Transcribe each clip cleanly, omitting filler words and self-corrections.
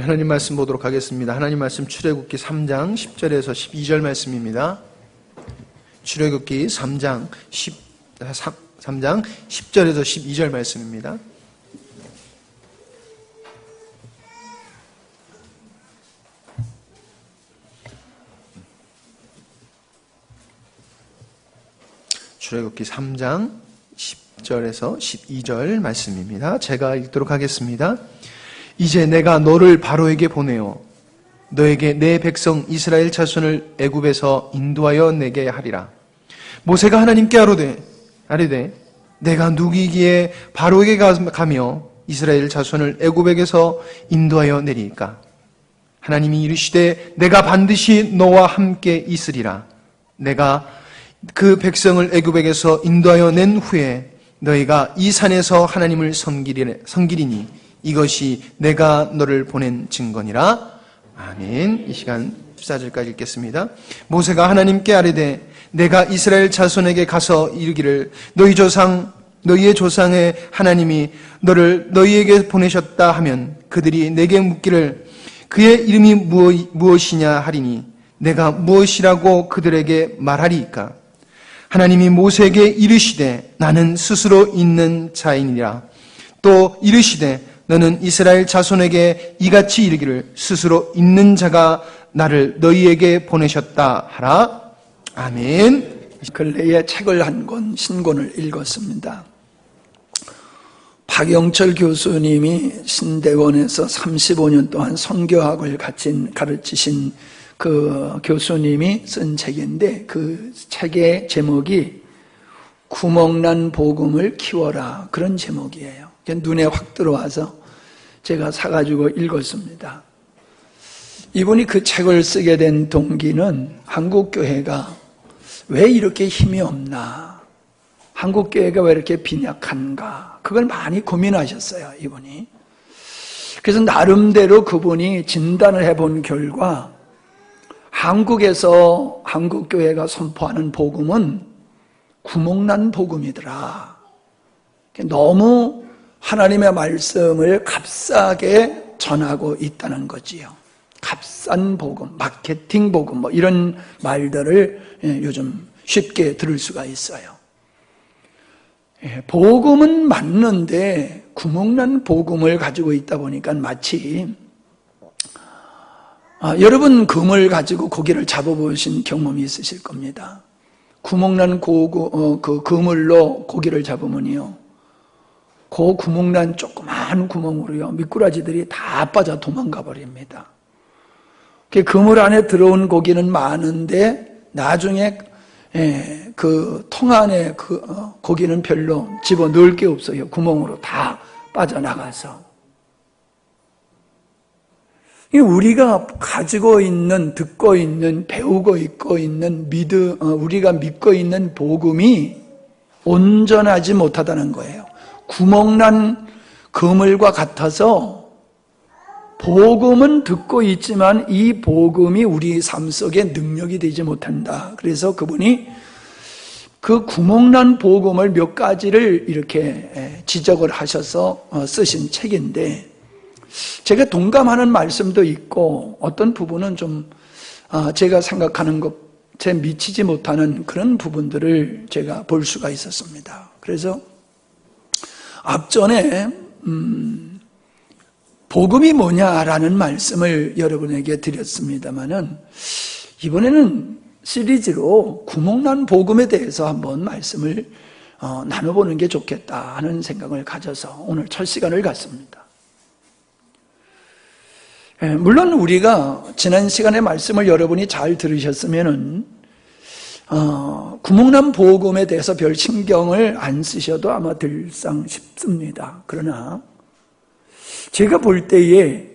하나님 말씀 보도록 하겠습니다. 하나님 말씀 출애굽기 3장 10절에서 12절 말씀입니다. 출애굽기 3장 10절에서 12절 말씀입니다. 출애굽기 3장 10절에서 12절 말씀입니다. 제가 읽도록 하겠습니다. 이제 내가 너를 바로에게 보내어 너에게 내 백성 이스라엘 자손을 애굽에서 인도하여 내게 하리라. 모세가 하나님께 아뢰되 내가 누구이기에 바로에게 가며 이스라엘 자손을 애굽에게서 인도하여 내리까? 하나님이 이르시되 내가 반드시 너와 함께 있으리라. 내가 그 백성을 애굽에게서 인도하여 낸 후에 너희가 이 산에서 하나님을 섬기리니 이것이 내가 너를 보낸 증거니라. 아멘. 이 시간 14절까지 읽겠습니다. 모세가 하나님께 아뢰되 내가 이스라엘 자손에게 가서 이르기를 너희의 조상의 하나님이 너를 너희에게 보내셨다 하면 그들이 내게 묻기를 그의 이름이 무엇이냐 하리니 내가 무엇이라고 그들에게 말하리이까? 하나님이 모세에게 이르시되 나는 스스로 있는 자이니라. 또 이르시되 너는 이스라엘 자손에게 이같이 이르기를 스스로 있는 자가 나를 너희에게 보내셨다 하라. 아멘. 근래에 책을 한 권 신권을 읽었습니다. 박영철 교수님이 신대원에서 35년 동안 선교학을 가르치신 그 교수님이 쓴 책인데 그 책의 제목이 구멍난 복음을 키워라, 그런 제목이에요. 눈에 확 들어와서 제가 사가지고 읽었습니다. 이분이 그 책을 쓰게 된 동기는 한국교회가 왜 이렇게 힘이 없나, 한국교회가 왜 이렇게 빈약한가, 그걸 많이 고민하셨어요, 이분이. 그래서 나름대로 그분이 진단을 해본 결과 한국에서 한국교회가 선포하는 복음은 구멍난 복음이더라. 너무 하나님의 말씀을 값싸게 전하고 있다는 거지요. 값싼 복음, 마케팅 복음, 이런 말들을 요즘 쉽게 들을 수가 있어요. 복음은 맞는데 구멍난 복음을 가지고 있다 보니까 마치 여러분 금을 가지고 고기를 잡아보신 경험이 있으실 겁니다. 구멍난 그 그물로 고기를 잡으면요, 그 구멍난 조그만 구멍으로요 미꾸라지들이 다 빠져 도망가 버립니다. 그물 안에 들어온 고기는 많은데 나중에 그 통 안에 그 고기는 별로 집어넣을 게 없어요. 구멍으로 다 빠져나가서. 우리가 가지고 있는, 듣고 있는, 배우고 있는 우리가 믿고 있는 복음이 온전하지 못하다는 거예요. 구멍난 그물과 같아서 복음은 듣고 있지만 이 복음이 우리 삶 속에 능력이 되지 못한다. 그래서 그분이 그 구멍난 복음을 몇 가지를 이렇게 지적을 하셔서 쓰신 책인데, 제가 동감하는 말씀도 있고 어떤 부분은 좀 제가 생각하는 것에 미치지 못하는 그런 부분들을 제가 볼 수가 있었습니다. 그래서 앞전에 복음이 뭐냐라는 말씀을 여러분에게 드렸습니다마는 이번에는 시리즈로 구멍난 복음에 대해서 한번 말씀을 나눠보는 게 좋겠다 하는 생각을 가져서 오늘 첫 시간을 갖습니다. 물론 우리가 지난 시간의 말씀을 여러분이 잘 들으셨으면은 구멍난 복음에 대해서 별 신경을 안 쓰셔도 아마 들상 싶습니다. 그러나 제가 볼 때에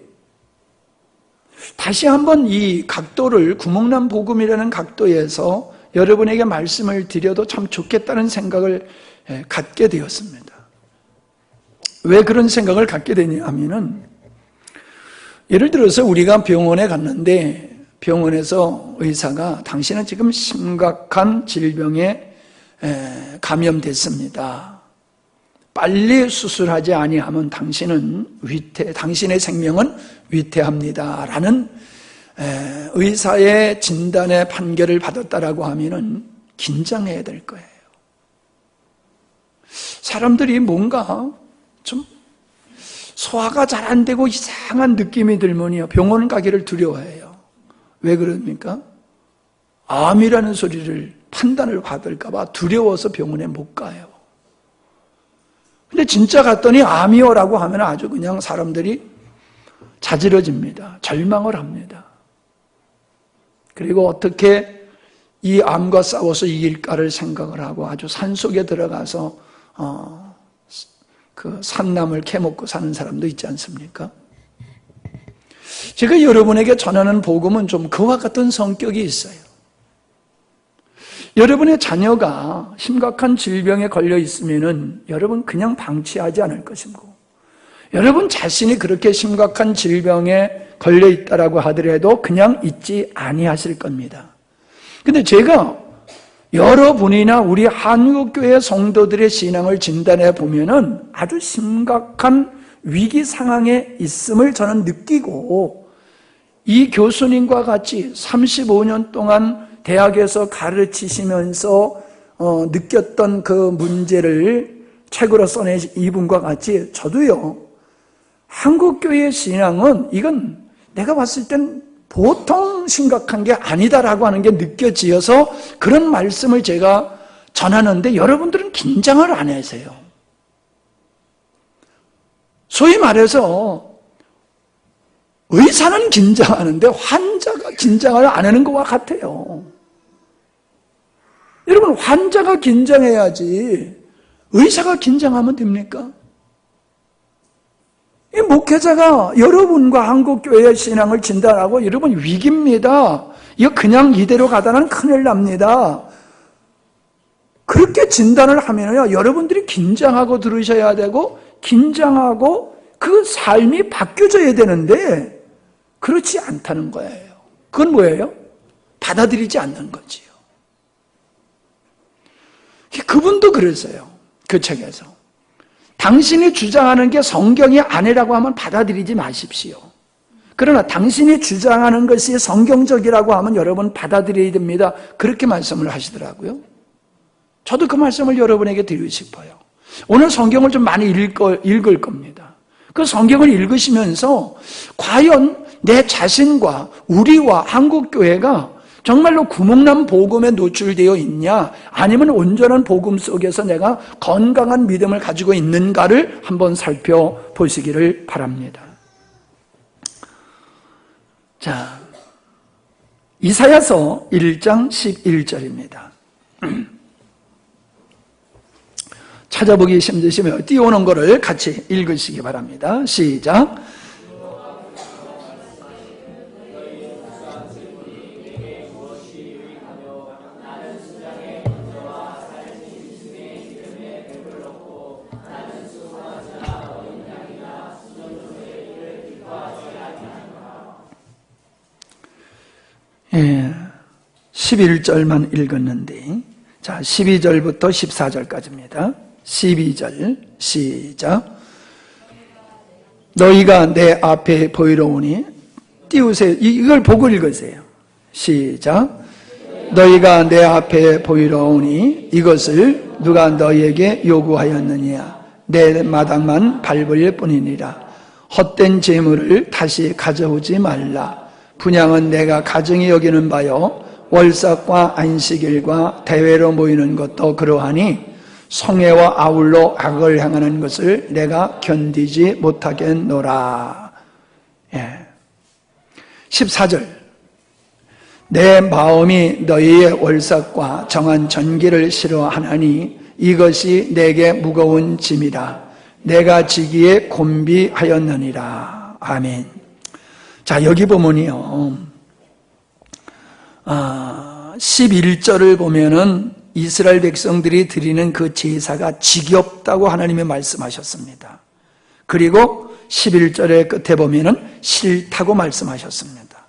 다시 한번 이 각도를, 구멍난 복음이라는 각도에서 여러분에게 말씀을 드려도 참 좋겠다는 생각을 갖게 되었습니다. 왜 그런 생각을 갖게 되냐 하면은, 예를 들어서 우리가 병원에 갔는데 병원에서 의사가 당신은 지금 심각한 질병에 감염됐습니다. 빨리 수술하지 아니하면 당신의 생명은 위태합니다 라는 의사의 진단의 판결을 받았다라고 하면은 긴장해야 될 거예요. 사람들이 뭔가 좀 소화가 잘 안 되고 이상한 느낌이 들면요, 병원 가기를 두려워해요. 왜 그럽니까? 암이라는 소리를, 판단을 받을까봐 두려워서 병원에 못 가요. 근데 진짜 갔더니 암이요라고 하면 아주 그냥 사람들이 자지러집니다. 절망을 합니다. 그리고 어떻게 이 암과 싸워서 이길까를 생각을 하고 아주 산속에 들어가서 그 산나물 캐먹고 사는 사람도 있지 않습니까? 제가 여러분에게 전하는 복음은 좀 그와 같은 성격이 있어요. 여러분의 자녀가 심각한 질병에 걸려 있으면은 여러분 그냥 방치하지 않을 것이고, 여러분 자신이 그렇게 심각한 질병에 걸려 있다라고 하더라도 그냥 있지 아니하실 겁니다. 근데 제가 여러분이나 우리 한국교회 성도들의 신앙을 진단해 보면은 아주 심각한 위기 상황에 있음을 저는 느끼고, 이 교수님과 같이 35년 동안 대학에서 가르치시면서 느꼈던 그 문제를 책으로 써내신 이분과 같이 저도요, 한국교회의 신앙은 이건 내가 봤을 땐 보통 심각한 게 아니다라고 하는 게 느껴지어서 그런 말씀을 제가 전하는데 여러분들은 긴장을 안 하세요. 소위 말해서 의사는 긴장하는데 환자가 긴장을 안 하는 것과 같아요. 여러분, 환자가 긴장해야지 의사가 긴장하면 됩니까? 이 목회자가 여러분과 한국교회의 신앙을 진단하고 여러분 위기입니다, 이거 그냥 이대로 가다는 큰일 납니다, 그렇게 진단을 하면요, 여러분들이 긴장하고 들으셔야 되고 긴장하고 그 삶이 바뀌어져야 되는데 그렇지 않다는 거예요. 그건 뭐예요? 받아들이지 않는 거지요. 그분도 그랬어요. 그 책에서 당신이 주장하는 게 성경이 아니라고 하면 받아들이지 마십시오. 그러나 당신이 주장하는 것이 성경적이라고 하면 여러분 받아들여야 됩니다, 그렇게 말씀을 하시더라고요. 저도 그 말씀을 여러분에게 드리고 싶어요. 오늘 성경을 좀 많이 읽을 겁니다. 그 성경을 읽으시면서 과연 내 자신과 우리와 한국교회가 정말로 구멍난 복음에 노출되어 있냐, 아니면 온전한 복음 속에서 내가 건강한 믿음을 가지고 있는가를 한번 살펴보시기를 바랍니다. 자, 이사야서 1장 11절입니다. 찾아보기 힘드시면 띄워놓은 거를 같이 읽으시기 바랍니다. 시작. 예, 11절만 읽었는데, 자, 12절부터 14절까지입니다. 12절 시작. 너희가 내 앞에 보이러 오니, 띄우세요. 이걸 보고 읽으세요. 시작. 너희가 내 앞에 보이러 오니 이것을 누가 너희에게 요구하였느냐? 내 마당만 밟을 뿐이니라. 헛된 재물을 다시 가져오지 말라. 분향은 내가 가증히 여기는 바요, 월삭과 안식일과 대회로 모이는 것도 그러하니 성회와 아울러 악을 행하는 것을 내가 견디지 못하겠노라. 예. 14절. 내 마음이 너희의 월삭과 정한 전기를 싫어하나니 이것이 내게 무거운 짐이라. 내가 지기에 곤비하였느니라. 아멘. 자, 여기 보면요, 11절을 보면은 이스라엘 백성들이 드리는 그 제사가 지겹다고 하나님이 말씀하셨습니다. 그리고 11절의 끝에 보면은 싫다고 말씀하셨습니다.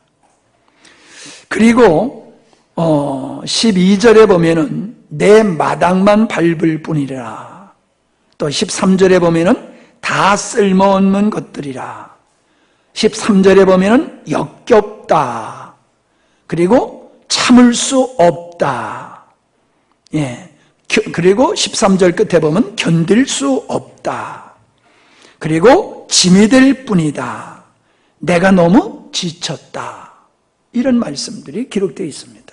그리고 12절에 보면은 내 마당만 밟을 뿐이라. 또 13절에 보면은 다 쓸모없는 것들이라. 13절에 보면은 역겹다. 그리고 참을 수 없다. 예. 그리고 13절 끝에 보면 견딜 수 없다. 그리고 짐이 될 뿐이다. 내가 너무 지쳤다. 이런 말씀들이 기록되어 있습니다.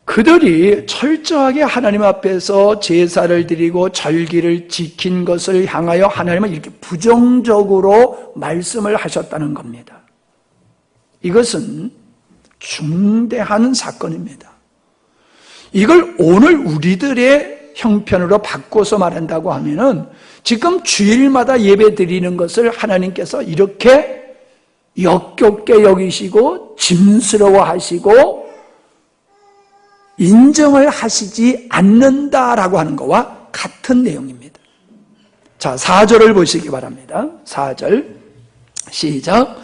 그들이 철저하게 하나님 앞에서 제사를 드리고 절기를 지킨 것을 향하여 하나님은 이렇게 부정적으로 말씀을 하셨다는 겁니다. 이것은 중대한 사건입니다. 이걸 오늘 우리들의 형편으로 바꿔서 말한다고 하면은 지금 주일마다 예배 드리는 것을 하나님께서 이렇게 역겹게 여기시고 짐스러워 하시고 인정을 하시지 않는다라고 하는 것과 같은 내용입니다. 자, 4절을 보시기 바랍니다. 4절 시작.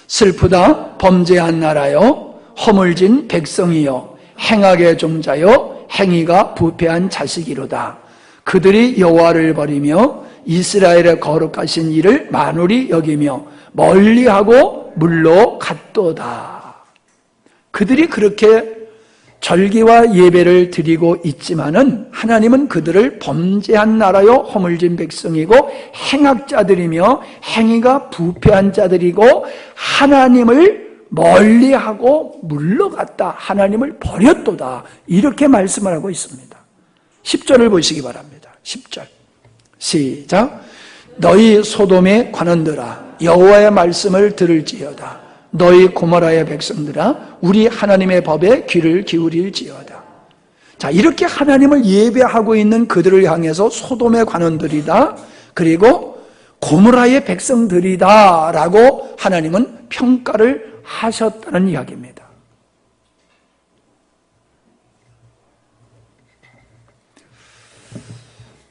슬프다 범죄한 나라여 허물진 백성이여 행악의 종자여 행위가 부패한 자식이로다. 그들이 여호와를 버리며 이스라엘의 거룩하신 이를 만홀히 여기며 멀리하고 물러갔도다. 그들이 그렇게 절기와 예배를 드리고 있지만은 하나님은 그들을 범죄한 나라요 허물진 백성이고 행악자들이며 행위가 부패한 자들이고 하나님을 멀리하고 물러갔다. 하나님을 버렸도다. 이렇게 말씀을 하고 있습니다. 10절을 보시기 바랍니다. 10절 시작. 너희 소돔의 관원들아 여호와의 말씀을 들을지어다. 너희 고모라의 백성들아 우리 하나님의 법에 귀를 기울일지어다. 자, 이렇게 하나님을 예배하고 있는 그들을 향해서 소돔의 관원들이다 그리고 고모라의 백성들이다 라고 하나님은 평가를 하셨다는 이야기입니다.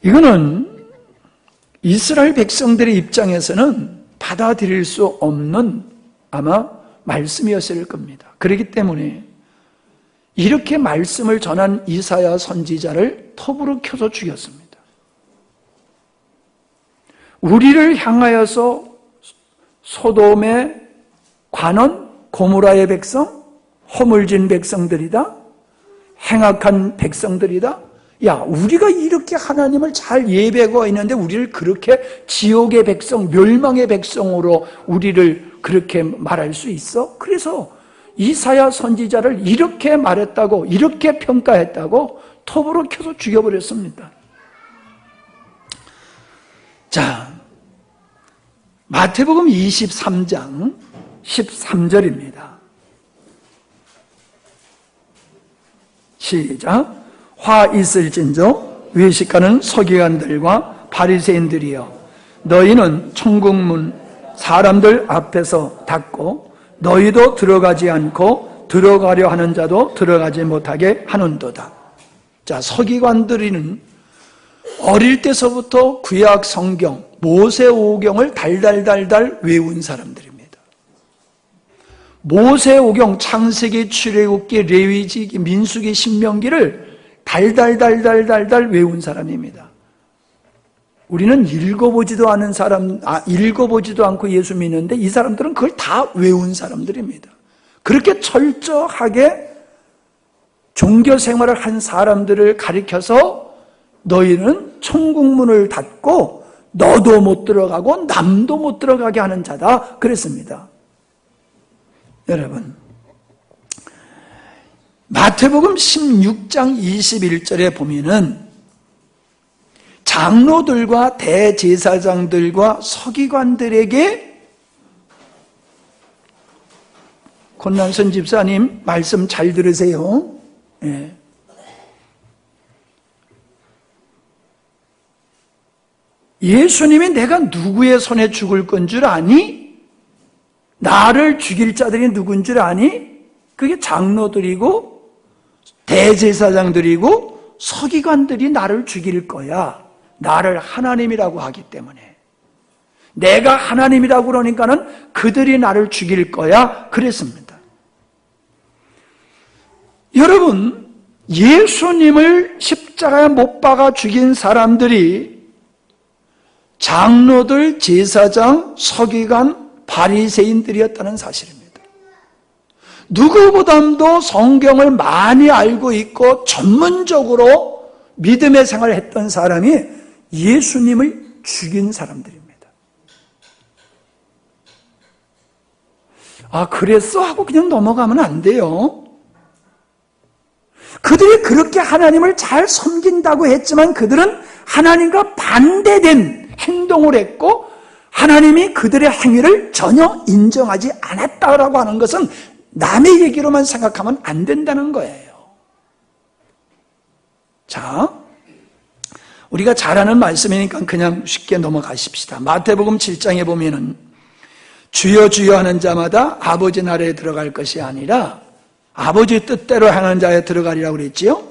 이거는 이스라엘 백성들의 입장에서는 받아들일 수 없는 아마 말씀이었을 겁니다. 그렇기 때문에 이렇게 말씀을 전한 이사야 선지자를 톱으로 켜서 죽였습니다. 우리를 향하여서 소돔의 관원, 고모라의 백성, 허물진 백성들이다, 행악한 백성들이다. 야, 우리가 이렇게 하나님을 잘 예배하고 있는데 우리를 그렇게 지옥의 백성, 멸망의 백성으로 우리를 그렇게 말할 수 있어? 그래서 이사야 선지자를 이렇게 말했다고, 이렇게 평가했다고 톱으로 켜서 죽여버렸습니다. 자, 마태복음 23장 13절입니다. 시작. 화 있을진저 외식하는 서기관들과 바리새인들이여 너희는 천국문 사람들 앞에서 닫고 너희도 들어가지 않고 들어가려 하는 자도 들어가지 못하게 하는도다. 자, 서기관들은 어릴 때서부터 구약 성경 모세오경을 달달달달 외운 사람들입니다. 모세오경 창세기, 출애굽기, 레위기, 민수기, 신명기를 달달달달달달 외운 사람입니다. 우리는 읽어보지도 않은 사람, 읽어보지도 않고 예수 믿는데 이 사람들은 그걸 다 외운 사람들입니다. 그렇게 철저하게 종교 생활을 한 사람들을 가리켜서 너희는 천국문을 닫고 너도 못 들어가고 남도 못 들어가게 하는 자다 그랬습니다. 여러분, 마태복음 16장 21절에 보면은 장로들과 대제사장들과 서기관들에게 권난선 집사님 말씀 잘 들으세요. 예. 예수님이 내가 누구의 손에 죽을 건 줄 아니? 나를 죽일 자들이 누군 줄 아니? 그게 장로들이고 대제사장들이고 서기관들이 나를 죽일 거야. 나를 하나님이라고 하기 때문에. 내가 하나님이라고 그러니까는 그들이 나를 죽일 거야. 그랬습니다. 여러분, 예수님을 십자가에 못 박아 죽인 사람들이 장로들, 제사장, 서기관, 바리새인들이었다는 사실입니다. 누구보다도 성경을 많이 알고 있고 전문적으로 믿음의 생활을 했던 사람이 예수님을 죽인 사람들입니다. 아, 그랬어? 하고 그냥 넘어가면 안 돼요. 그들이 그렇게 하나님을 잘 섬긴다고 했지만 그들은 하나님과 반대된 행동을 했고 하나님이 그들의 행위를 전혀 인정하지 않았다라고 하는 것은 남의 얘기로만 생각하면 안 된다는 거예요. 자, 우리가 잘 아는 말씀이니까 그냥 쉽게 넘어가십시다. 마태복음 7장에 보면은 주여 주여 하는 자마다 아버지 나라에 들어갈 것이 아니라 아버지 뜻대로 하는 자에 들어가리라고 그랬지요.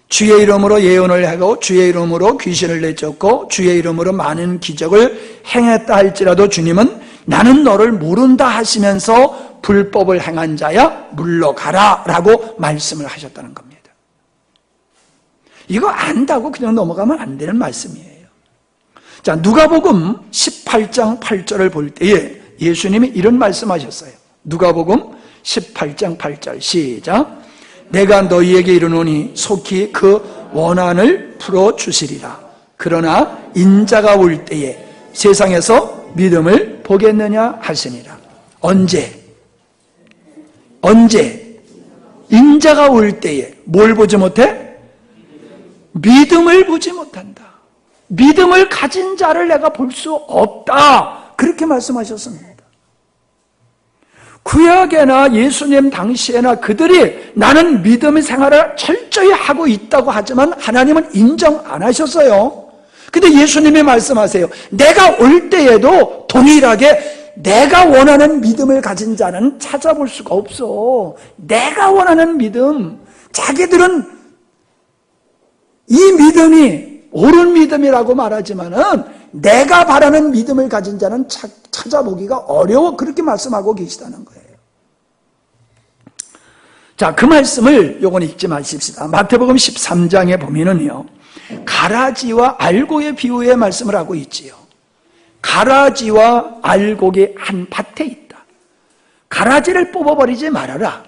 주의 이름으로 예언을 하고 주의 이름으로 귀신을 내쫓고 주의 이름으로 많은 기적을 행했다 할지라도 주님은 나는 너를 모른다 하시면서 불법을 행한 자야 물러가라 라고 말씀을 하셨다는 겁니다. 이거 안다고 그냥 넘어가면 안 되는 말씀이에요. 자, 누가복음 18장 8절을 볼 때에 예수님이 이런 말씀하셨어요. 누가복음 18장 8절 시작. 내가 너희에게 이르노니 속히 그 원한을 풀어주시리라. 그러나 인자가 올 때에 세상에서 믿음을 보겠느냐 하시니라. 언제? 인자가 올 때에 뭘 보지 못해? 믿음을 보지 못한다. 믿음을 가진 자를 내가 볼 수 없다. 그렇게 말씀하셨습니다. 구약에나 예수님 당시에나 그들이 나는 믿음의 생활을 철저히 하고 있다고 하지만 하나님은 인정 안 하셨어요. 근데 예수님이 말씀하세요. 내가 올 때에도 동일하게 내가 원하는 믿음을 가진 자는 찾아볼 수가 없어. 내가 원하는 믿음. 자기들은 이 믿음이 옳은 믿음이라고 말하지만은 내가 바라는 믿음을 가진 자는 찾아보기가 어려워. 그렇게 말씀하고 계시다는 거예요. 자, 그 말씀을 요건 읽지 마십시다. 마태복음 13장에 보면은요, 가라지와 알곡의 비유의 말씀을 하고 있지요. 가라지와 알곡이 한 밭에 있다. 가라지를 뽑아버리지 말아라.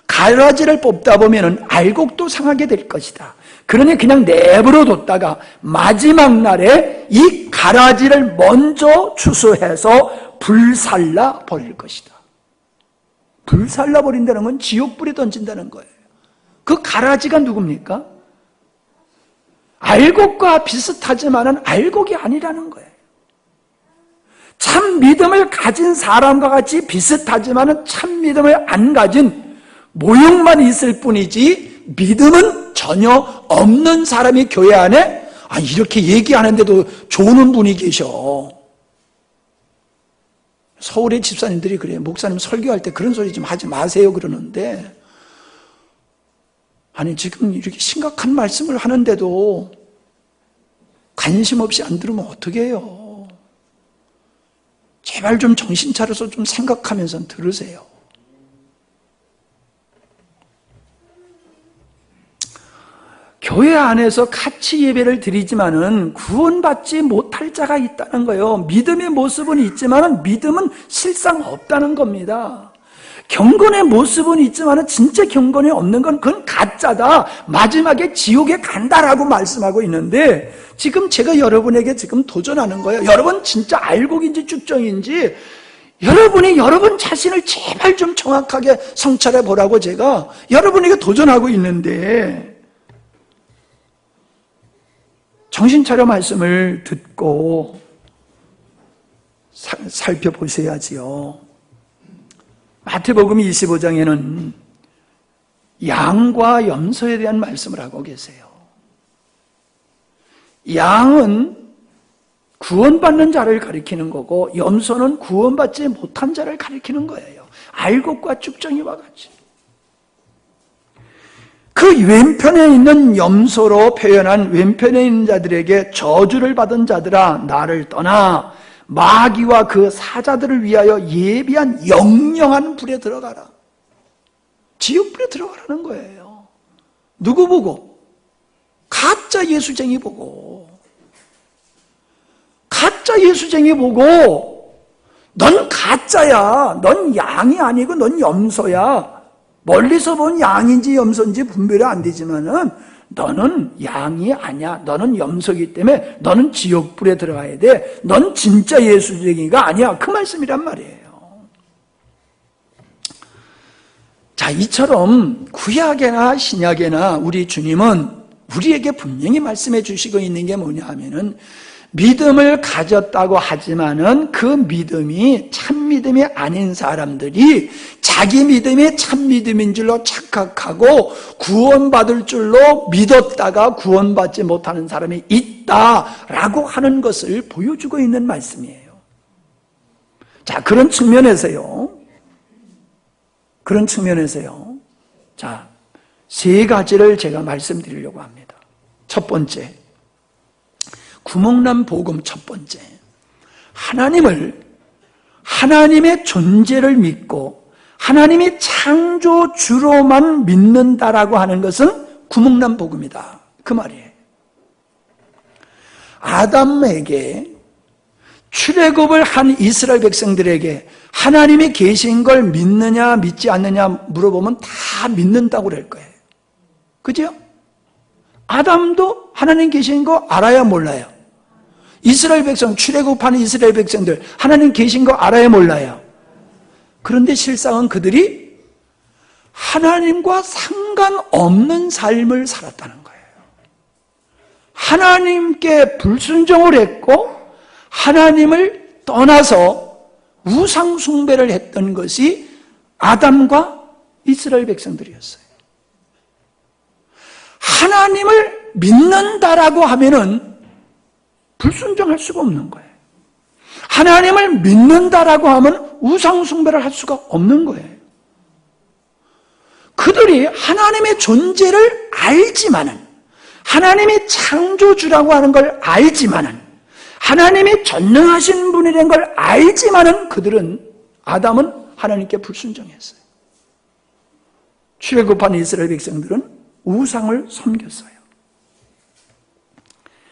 가라지를 뽑다 보면은 알곡도 상하게 될 것이다. 그러니 그냥 내버려 뒀다가 마지막 날에 이 가라지를 먼저 추수해서 불살라 버릴 것이다. 불살라 버린다는 건 지옥불에 던진다는 거예요. 그 가라지가 누굽니까? 알곡과 비슷하지만은 알곡이 아니라는 거예요. 참 믿음을 가진 사람과 같이 비슷하지만은 참 믿음을 안 가진 모형만 있을 뿐이지 믿음은 전혀 없는 사람이 교회 안에 이렇게 얘기하는데도 좋은 분이 계셔. 서울의 집사님들이 그래요. 목사님 설교할 때 그런 소리 좀 하지 마세요 그러는데, 아니 지금 이렇게 심각한 말씀을 하는데도 관심 없이 안 들으면 어떻게 해요? 제발 좀 정신 차려서 좀 생각하면서 들으세요. 교회 안에서 같이 예배를 드리지만은 구원받지 못할 자가 있다는 거예요. 믿음의 모습은 있지만은 믿음은 실상 없다는 겁니다. 경건의 모습은 있지만은 진짜 경건이 없는 건 그건 가짜다. 마지막에 지옥에 간다라고 말씀하고 있는데, 지금 제가 여러분에게 지금 도전하는 거예요. 여러분 진짜 알곡인지 쭉정인지 여러분이 여러분 자신을 제발 좀 정확하게 성찰해 보라고 제가 여러분에게 도전하고 있는데, 정신 차려 말씀을 듣고 살펴보셔야지요. 마태복음 25장에는 양과 염소에 대한 말씀을 하고 계세요. 양은 구원받는 자를 가리키는 거고 염소는 구원받지 못한 자를 가리키는 거예요. 알곡과 쭉정이와 같이. 그 왼편에 있는 염소로 표현한 왼편에 있는 자들에게 저주를 받은 자들아 나를 떠나 마귀와 그 사자들을 위하여 예비한 영영한 불에 들어가라. 지옥불에 들어가라는 거예요. 누구 보고? 가짜 예수쟁이 보고. 가짜 예수쟁이 보고 넌 가짜야. 넌 양이 아니고 넌 염소야. 멀리서 본 양인지 염소인지 분별이 안 되지만은 너는 양이 아니야. 너는 염소이기 때문에 너는 지옥불에 들어가야 돼. 넌 진짜 예수쟁이가 아니야. 그 말씀이란 말이에요. 자, 이처럼 구약에나 신약에나 우리 주님은 우리에게 분명히 말씀해 주시고 있는 게 뭐냐 하면은 믿음을 가졌다고 하지만은 그 믿음이 참 믿음이 아닌 사람들이 자기 믿음이 참 믿음인 줄로 착각하고 구원받을 줄로 믿었다가 구원받지 못하는 사람이 있다라고 하는 것을 보여주고 있는 말씀이에요. 자, 그런 측면에서요. 자, 세 가지를 제가 말씀드리려고 합니다. 첫 번째, 구멍난 복음 첫 번째. 하나님의 존재를 믿고 하나님의 창조주로만 믿는다라고 하는 것은 구멍난 복음이다. 그 말이에요. 아담에게 출애굽을 한 이스라엘 백성들에게 하나님이 계신 걸 믿느냐 믿지 않느냐 물어보면 다 믿는다고 그럴 거예요. 그죠? 아담도 하나님 계신 거 알아야 몰라요? 이스라엘 백성, 출애굽하는 이스라엘 백성들 하나님 계신 거 알아야 몰라요? 그런데 실상은 그들이 하나님과 상관없는 삶을 살았다는 거예요. 하나님께 불순종을 했고 하나님을 떠나서 우상 숭배를 했던 것이 아담과 이스라엘 백성들이었어요. 하나님을 믿는다라고 하면은 불순종할 수가 없는 거예요. 하나님을 믿는다라고 하면 우상 숭배를 할 수가 없는 거예요. 그들이 하나님의 존재를 알지만은 하나님이 창조주라고 하는 걸 알지만은 하나님이 전능하신 분이라는 걸 알지만은 아담은 하나님께 불순종했어요. 출애굽한 이스라엘 백성들은 우상을 섬겼어요.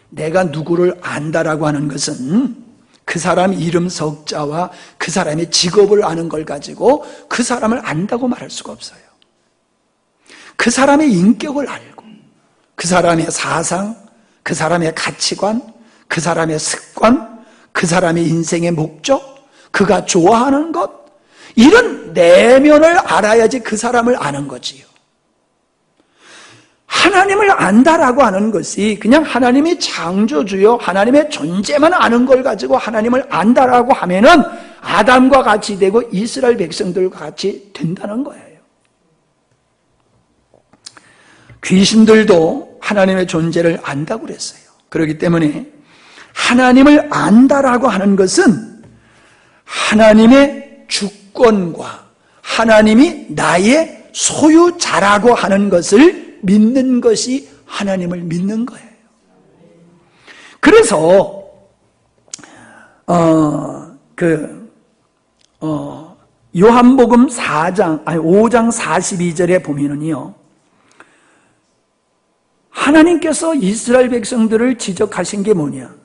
내가 누구를 안다라고 하는 것은 그 사람 이름 석자와 그 사람의 직업을 아는 걸 가지고 그 사람을 안다고 말할 수가 없어요. 그 사람의 인격을 알고 그 사람의 사상, 그 사람의 가치관, 그 사람의 습관, 그 사람의 인생의 목적, 그가 좋아하는 것, 이런 내면을 알아야지 그 사람을 아는 거지요. 하나님을 안다라고 하는 것이 그냥 하나님이 창조주요 하나님의 존재만 아는 걸 가지고 하나님을 안다라고 하면은 아담과 같이 되고 이스라엘 백성들과 같이 된다는 거예요. 귀신들도 하나님의 존재를 안다고 그랬어요. 그렇기 때문에 하나님을 안다라고 하는 것은 하나님의 주권과 하나님이 나의 소유자라고 하는 것을 믿는 것이 하나님을 믿는 거예요. 그래서 요한복음 5장 42절에 보면은요, 하나님께서 이스라엘 백성들을 지적하신 게 뭐냐?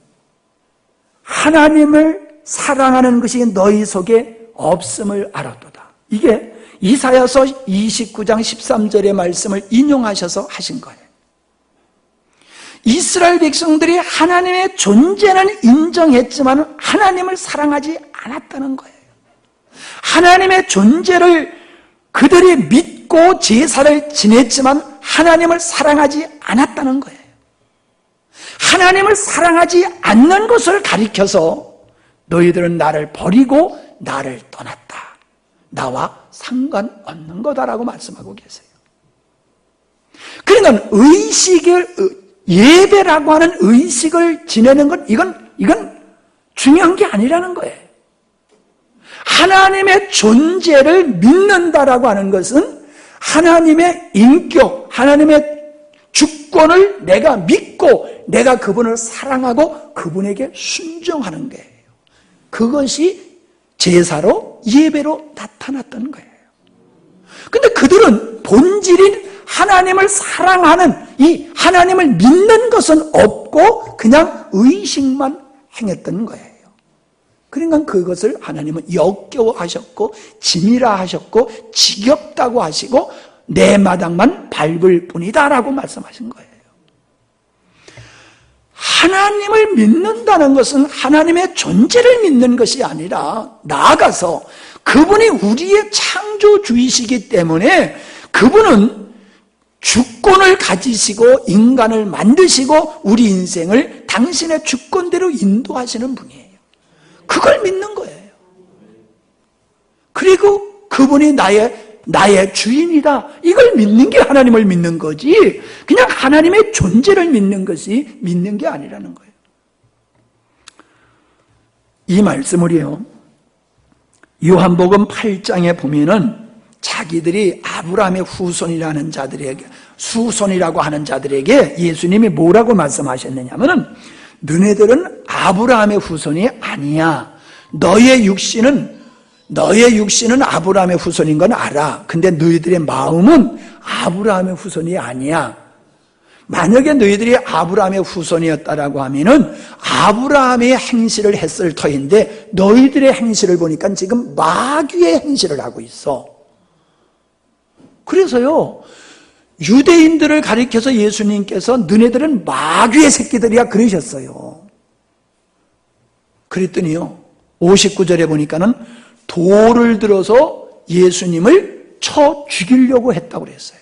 하나님을 사랑하는 것이 너희 속에 없음을 알았도다. 이게 이사야서 29장 13절의 말씀을 인용하셔서 하신 거예요. 이스라엘 백성들이 하나님의 존재는 인정했지만 하나님을 사랑하지 않았다는 거예요. 하나님의 존재를 그들이 믿고 제사를 지냈지만 하나님을 사랑하지 않았다는 거예요. 하나님을 사랑하지 않는 것을 가리켜서 너희들은 나를 버리고 나를 떠났다. 나와 상관없는 거다라고 말씀하고 계세요. 그러니까 예배라고 하는 의식을 지내는 건 이건 중요한 게 아니라는 거예요. 하나님의 존재를 믿는다라고 하는 것은 하나님의 인격, 하나님의 주권을 내가 믿고 내가 그분을 사랑하고 그분에게 순종하는 거예요. 그것이 제사로 예배로 나타났던 거예요. 근데 그들은 본질인 하나님을 사랑하는 이 하나님을 믿는 것은 없고 그냥 의식만 행했던 거예요. 그러니까 그것을 하나님은 역겨워하셨고 짐이라 하셨고 지겹다고 하시고 내 마당만 밟을 뿐이다라고 말씀하신 거예요. 하나님을 믿는다는 것은 하나님의 존재를 믿는 것이 아니라 나아가서 그분이 우리의 창조주이시기 때문에 그분은 주권을 가지시고 인간을 만드시고 우리 인생을 당신의 주권대로 인도하시는 분이에요. 그걸 믿는 거예요. 그리고 그분이 나의 주인이다. 이걸 믿는 게 하나님을 믿는 거지 그냥 하나님의 존재를 믿는 것이 믿는 게 아니라는 거예요. 이 말씀을요 요한복음 8장에 보면은 자기들이 아브라함의 후손이라는 자들에게 수손이라고 하는 자들에게 예수님이 뭐라고 말씀하셨느냐면은 너네들은 아브라함의 후손이 아니야. 너의 육신은 아브라함의 후손인 건 알아. 근데 너희들의 마음은 아브라함의 후손이 아니야. 만약에 너희들이 아브라함의 후손이었다라고 하면은 아브라함의 행실을 했을 터인데 너희들의 행실을 보니까 지금 마귀의 행실을 하고 있어. 그래서요 유대인들을 가리켜서 예수님께서 너네들은 마귀의 새끼들이야 그러셨어요. 그랬더니요 59절에 보니까는 돌을 들어서 예수님을 쳐 죽이려고 했다고 그랬어요.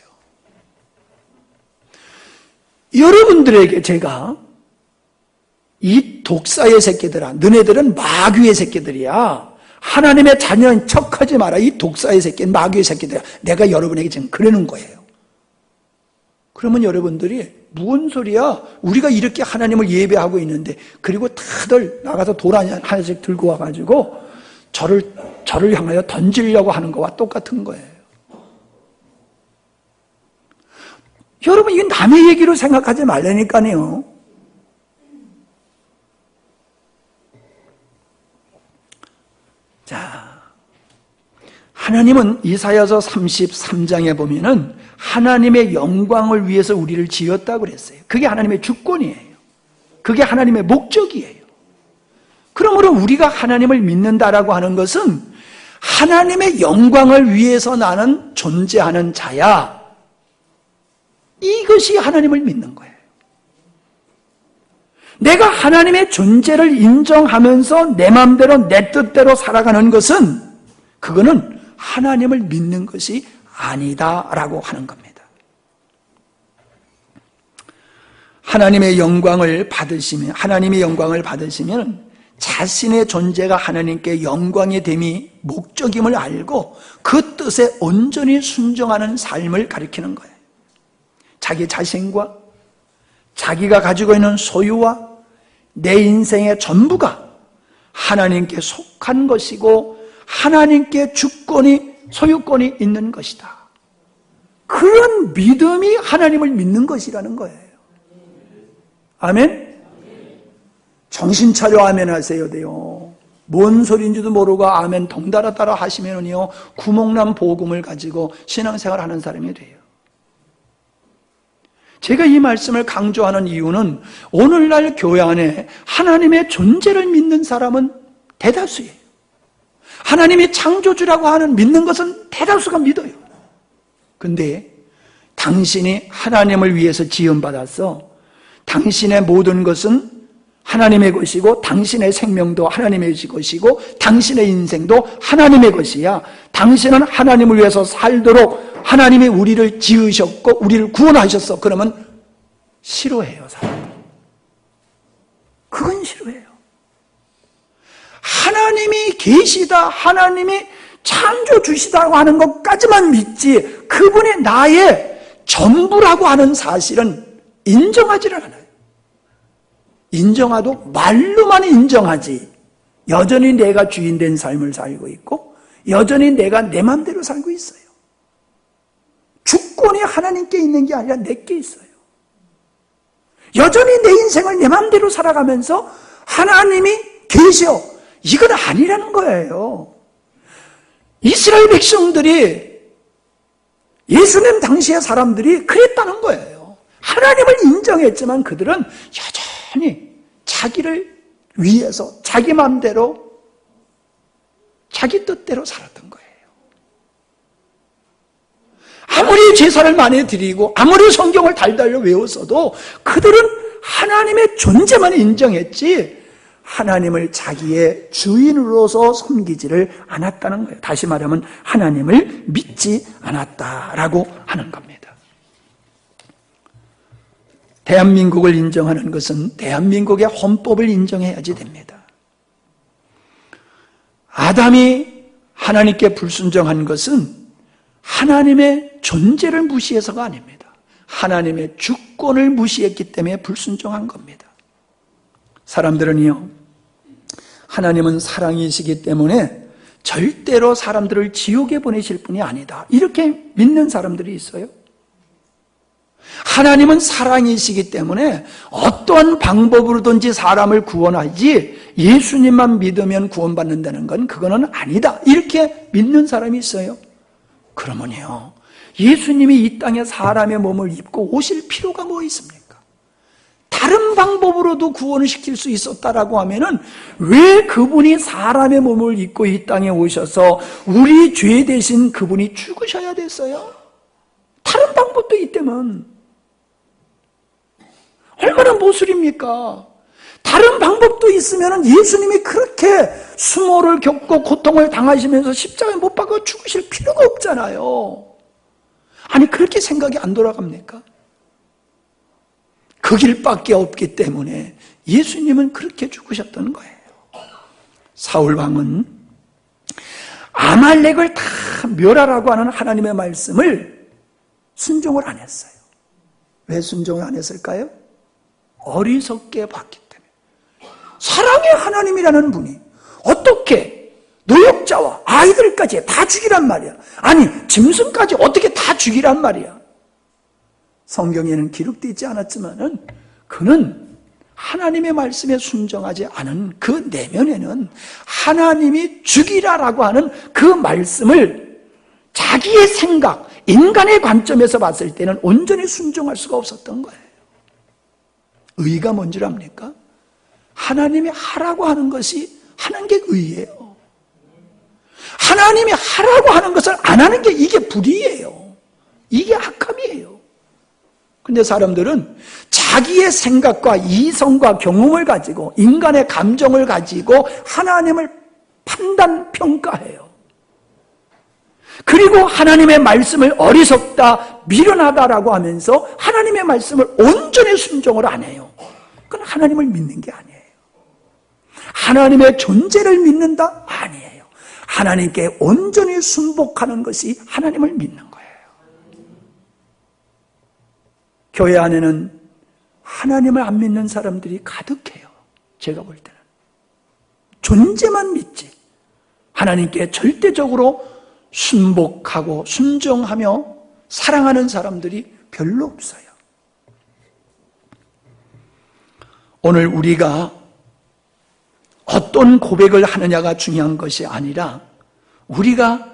여러분들에게 제가 이 독사의 새끼들아 너네들은 마귀의 새끼들이야. 하나님의 자녀인 척하지 마라. 이 독사의 새끼 마귀의 새끼들이야. 내가 여러분에게 지금 그러는 거예요. 그러면 여러분들이 무슨 소리야? 우리가 이렇게 하나님을 예배하고 있는데 그리고 다들 나가서 돌 하나씩 들고 와가지고 저를 향하여 던지려고 하는 거와 똑같은 거예요. 여러분 이건 남의 얘기로 생각하지 말라니까요. 자, 하나님은 이사야서 33장에 보면은 하나님의 영광을 위해서 우리를 지었다고 그랬어요. 그게 하나님의 주권이에요. 그게 하나님의 목적이에요. 그러므로 우리가 하나님을 믿는다라고 하는 것은 하나님의 영광을 위해서 나는 존재하는 자야. 이것이 하나님을 믿는 거예요. 내가 하나님의 존재를 인정하면서 내 마음대로 내 뜻대로 살아가는 것은 그거는 하나님을 믿는 것이 아니다라고 하는 겁니다. 하나님의 영광을 받으시면 자신의 존재가 하나님께 영광의 됨이 목적임을 알고 그 뜻에 온전히 순종하는 삶을 가리키는 거예요. 자기 자신과 자기가 가지고 있는 소유와 내 인생의 전부가 하나님께 속한 것이고 하나님께 주권이 소유권이 있는 것이다. 그런 믿음이 하나님을 믿는 것이라는 거예요. 아멘? 정신 차려 아멘 하세요 돼요. 뭔 소리인지도 모르고 아멘 덩달아 따라 하시면은요 구멍난 복음을 가지고 신앙생활 하는 사람이 돼요. 제가 이 말씀을 강조하는 이유는 오늘날 교회 안에 하나님의 존재를 믿는 사람은 대다수예요. 하나님이 창조주라고 하는 믿는 것은 대다수가 믿어요. 근데 당신이 하나님을 위해서 지음받았어. 당신의 모든 것은 하나님의 것이고 당신의 생명도 하나님의 것이고 당신의 인생도 하나님의 것이야. 당신은 하나님을 위해서 살도록 하나님이 우리를 지으셨고 우리를 구원하셨어. 그러면 싫어해요, 사람은. 그건 싫어해요. 하나님이 계시다, 하나님이 창조주시다고 하는 것까지만 믿지 그분이 나의 전부라고 하는 사실은 인정하지를 않아요. 인정하도 말로만 인정하지 여전히 내가 주인된 삶을 살고 있고 여전히 내가 내 마음대로 살고 있어요. 주권이 하나님께 있는 게 아니라 내게 있어요. 여전히 내 인생을 내 마음대로 살아가면서 하나님이 계셔. 이건 아니라는 거예요. 이스라엘 백성들이 예수님 당시의 사람들이 그랬다는 거예요. 하나님을 인정했지만 그들은 여전히 자기를 위해서 자기 마음대로 자기 뜻대로 살았던 거예요. 아무리 제사를 많이 드리고 아무리 성경을 달달로 외웠어도 그들은 하나님의 존재만 인정했지 하나님을 자기의 주인으로서 섬기지를 않았다는 거예요. 다시 말하면 하나님을 믿지 않았다라고 하는 겁니다. 대한민국을 인정하는 것은 대한민국의 헌법을 인정해야지 됩니다. 아담이 하나님께 불순종한 것은 하나님의 존재를 무시해서가 아닙니다. 하나님의 주권을 무시했기 때문에 불순종한 겁니다. 사람들은요, 하나님은 사랑이시기 때문에 절대로 사람들을 지옥에 보내실 분이 아니다, 이렇게 믿는 사람들이 있어요. 하나님은 사랑이시기 때문에 어떠한 방법으로든지 사람을 구원하지 예수님만 믿으면 구원받는다는 건 그거는 아니다, 이렇게 믿는 사람이 있어요. 그러면요, 예수님이 이 땅에 사람의 몸을 입고 오실 필요가 뭐 있습니까? 다른 방법으로도 구원을 시킬 수 있었다라고 하면은 왜 그분이 사람의 몸을 입고 이 땅에 오셔서 우리 죄 대신 그분이 죽으셔야 됐어요? 다른 방법도 있다면 얼마나 모술입니까? 다른 방법도 있으면 예수님이 그렇게 수모를 겪고 고통을 당하시면서 십자가에 못 박아 죽으실 필요가 없잖아요. 아니, 그렇게 생각이 안 돌아갑니까? 그 길밖에 없기 때문에 예수님은 그렇게 죽으셨던 거예요. 사울 왕은 아말렉을 다 멸하라고 하는 하나님의 말씀을 순종을 안 했어요. 왜 순종을 안 했을까요? 어리석게 봤기 때문에. 사랑의 하나님이라는 분이 어떻게 노역자와 아이들까지 다 죽이란 말이야. 아니, 짐승까지 어떻게 다 죽이란 말이야. 성경에는 기록되어 있지 않았지만은 그는 하나님의 말씀에 순종하지 않은 그 내면에는 하나님이 죽이라라고 하는 그 말씀을 자기의 생각, 인간의 관점에서 봤을 때는 온전히 순종할 수가 없었던 거예요. 의가 뭔 줄 압니까? 하나님이 하라고 하는 것이 하는 게 의예요. 하나님이 하라고 하는 것을 안 하는 게 이게 불의예요. 이게 악함이에요. 근데 사람들은 자기의 생각과 이성과 경험을 가지고 인간의 감정을 가지고 하나님을 판단, 평가해요. 그리고 하나님의 말씀을 어리석다, 미련하다라고 하면서 하나님의 말씀을 온전히 순종을 안 해요. 그건 하나님을 믿는 게 아니에요. 하나님의 존재를 믿는다? 아니에요. 하나님께 온전히 순복하는 것이 하나님을 믿는 거예요. 교회 안에는 하나님을 안 믿는 사람들이 가득해요. 제가 볼 때는. 존재만 믿지 하나님께 절대적으로 순복하고 순종하며 사랑하는 사람들이 별로 없어요. 오늘 우리가 어떤 고백을 하느냐가 중요한 것이 아니라 우리가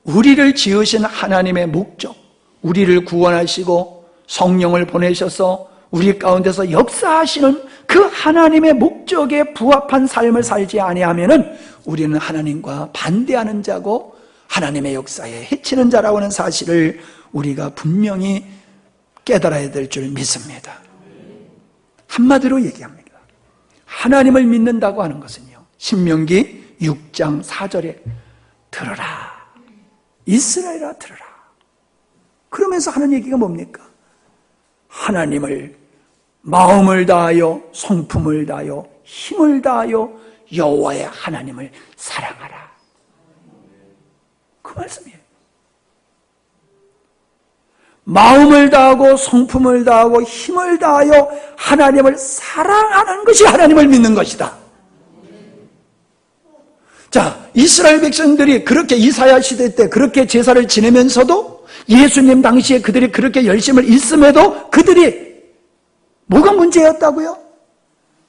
우리를 지으신 하나님의 목적, 우리를 구원하시고 성령을 보내셔서 우리 가운데서 역사하시는 그 하나님의 목적에 부합한 삶을 살지 아니하면은 우리는 하나님과 반대하는 자고 하나님의 역사에 해치는 자라고 하는 사실을 우리가 분명히 깨달아야 될 줄 믿습니다. 한마디로 얘기합니다. 하나님을 믿는다고 하는 것은요, 신명기 6장 4절에 들어라, 이스라엘아 들어라. 그러면서 하는 얘기가 뭡니까? 하나님을 마음을 다하여 성품을 다하여 힘을 다하여 여호와의 하나님을 사랑하라. 그 말씀이에요. 마음을 다하고 성품을 다하고 힘을 다하여 하나님을 사랑하는 것이 하나님을 믿는 것이다. 자, 이스라엘 백성들이 그렇게 이사야 시대 때 그렇게 제사를 지내면서도 예수님 당시에 그들이 그렇게 열심을 있음에도 그들이 뭐가 문제였다고요?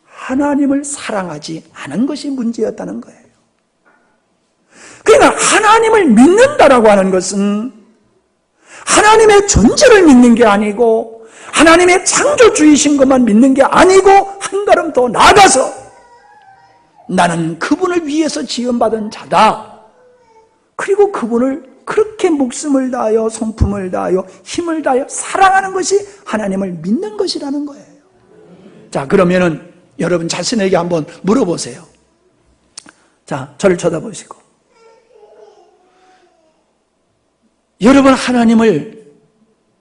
하나님을 사랑하지 않은 것이 문제였다는 거예요. 그러니까 하나님을 믿는다라고 하는 것은 하나님의 존재를 믿는 게 아니고 하나님의 창조주이신 것만 믿는 게 아니고 한 걸음 더 나아가서 나는 그분을 위해서 지음받은 자다. 그리고 그분을 그렇게 목숨을 다하여 성품을 다하여 힘을 다하여 사랑하는 것이 하나님을 믿는 것이라는 거예요. 자, 그러면은 여러분 자신에게 한번 물어보세요. 자, 저를 쳐다보시고, 여러분 하나님을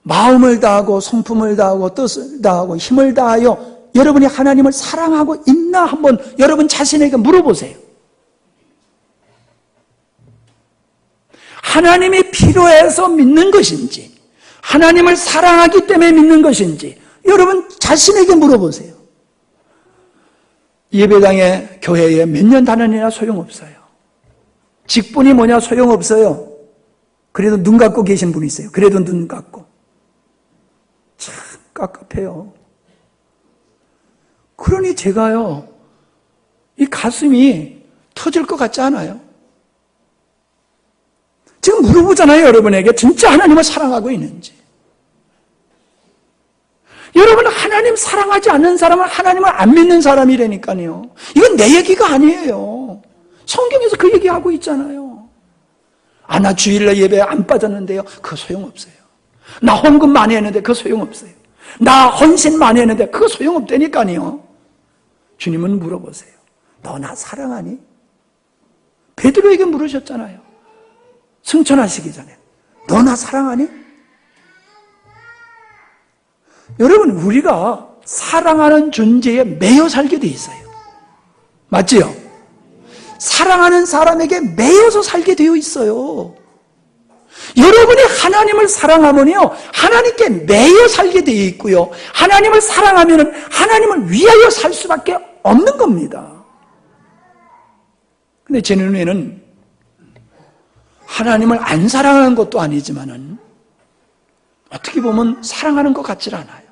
마음을 다하고 성품을 다하고 뜻을 다하고 힘을 다하여 여러분이 하나님을 사랑하고 있나 한번 여러분 자신에게 물어보세요. 하나님이 필요해서 믿는 것인지 하나님을 사랑하기 때문에 믿는 것인지 여러분 자신에게 물어보세요. 예배당에 교회에 몇 년 다녔느냐 소용없어요. 직분이 뭐냐 소용없어요. 그래도 눈 감고 계신 분이 있어요. 그래도 눈 감고. 참 깝깝해요. 그러니 제가요, 이 가슴이 터질 것 같지 않아요? 지금 물어보잖아요, 여러분에게. 진짜 하나님을 사랑하고 있는지. 여러분, 하나님 사랑하지 않는 사람은 하나님을 안 믿는 사람이라니까요. 이건 내 얘기가 아니에요. 성경에서 그 얘기하고 있잖아요. 아, 나 주일날 예배에 안 빠졌는데요. 그거 소용없어요. 나 헌금 많이 했는데 그거 소용없어요. 나 헌신 많이 했는데 그거 소용없다니까요. 주님은 물어보세요. 너 나 사랑하니? 베드로에게 물으셨잖아요. 승천하시기 전에. 너 나 사랑하니? 여러분, 우리가 사랑하는 존재에 매여 살게 돼 있어요. 맞지요? 사랑하는 사람에게 매여서 살게 되어 있어요. 여러분이 하나님을 사랑하면요, 하나님께 매여 살게 되어 있고요. 하나님을 사랑하면 하나님을 위하여 살 수밖에 없는 겁니다. 근데 제 눈에는 하나님을 안 사랑하는 것도 아니지만은 어떻게 보면 사랑하는 것 같질 않아요.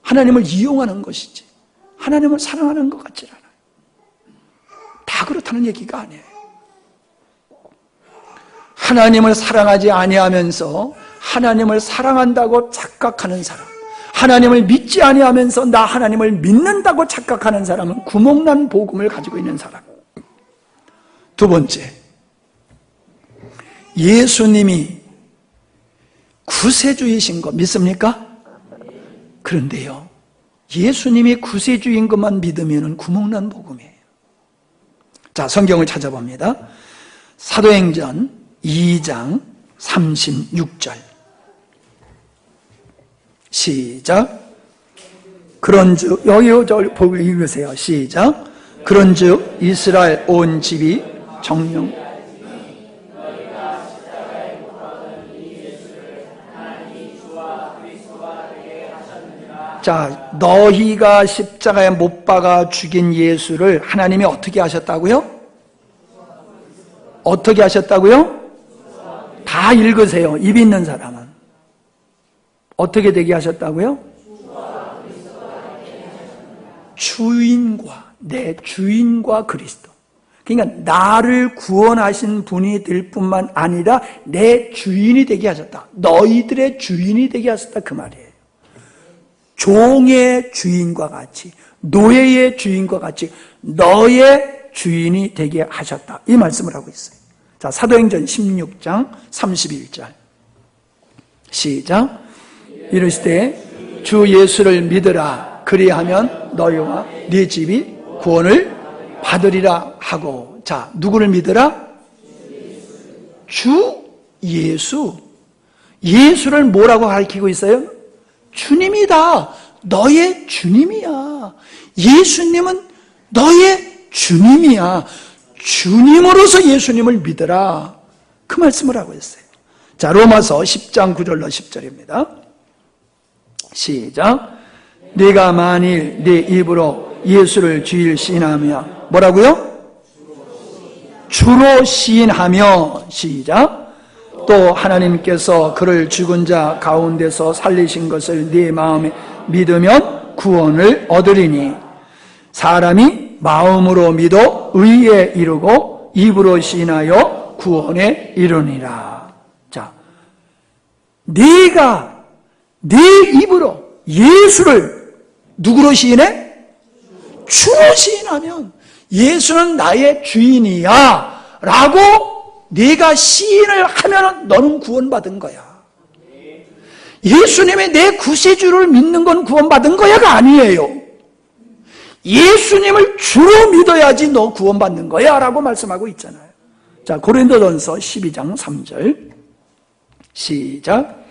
하나님을 이용하는 것이지 하나님을 사랑하는 것 같질 않아요. 다 그렇다는 얘기가 아니에요. 하나님을 사랑하지 아니하면서 하나님을 사랑한다고 착각하는 사람, 하나님을 믿지 아니하면서 나 하나님을 믿는다고 착각하는 사람은 구멍난 복음을 가지고 있는 사람. 두 번째, 예수님이 구세주이신 거 믿습니까? 그런데요, 예수님이 구세주인 것만 믿으면 구멍난 복음이에요. 자, 성경을 찾아봅니다. 사도행전 2장 36절 시작. 그런즉 여기 보고 읽으세요. 시작. 그런즉 이스라엘 온 집이 정령 자, 너희가 십자가에 못 박아 죽인 예수를 하나님이 어떻게 하셨다고요? 어떻게 하셨다고요? 다 읽으세요. 입 있는 사람은. 어떻게 되게 하셨다고요? 주인과, 내 주인과 그리스도. 그러니까 나를 구원하신 분이 될 뿐만 아니라 내 주인이 되게 하셨다. 너희들의 주인이 되게 하셨다, 그 말이에요. 종의 주인과 같이, 노예의 주인과 같이 너의 주인이 되게 하셨다, 이 말씀을 하고 있어요. 자, 사도행전 16장 31절 시작. 이르시되 주 예수를 믿으라. 그리하면 너희와 네 집이 구원을 받으리라 하고. 자, 누구를 믿으라? 주 예수. 예수를 뭐라고 가르치고 있어요? 주님이다. 너의 주님이야. 예수님은 너의 주님이야. 주님으로서 예수님을 믿으라, 그 말씀을 하고 있어요. 자, 로마서 10장 9절로 10절입니다 시작. 네가 만일 네 입으로 예수를 주일 시인하며 뭐라고요? 주로 시인하며 시작. 또 하나님께서 그를 죽은 자 가운데서 살리신 것을 네 마음에 믿으면 구원을 얻으리니 사람이 마음으로 믿어 의에 이르고 입으로 시인하여 구원에 이르니라. 자, 네가 내 입으로 예수를 누구로 시인해? 주로 시인하면 예수는 나의 주인이야 라고 네가 시인을 하면 너는 구원받은 거야. 예수님의 내 구세주를 믿는 건 구원받은 거야가 아니에요. 예수님을 주로 믿어야지 너 구원받는 거야 라고 말씀하고 있잖아요. 자, 고린도전서 12장 3절 시작.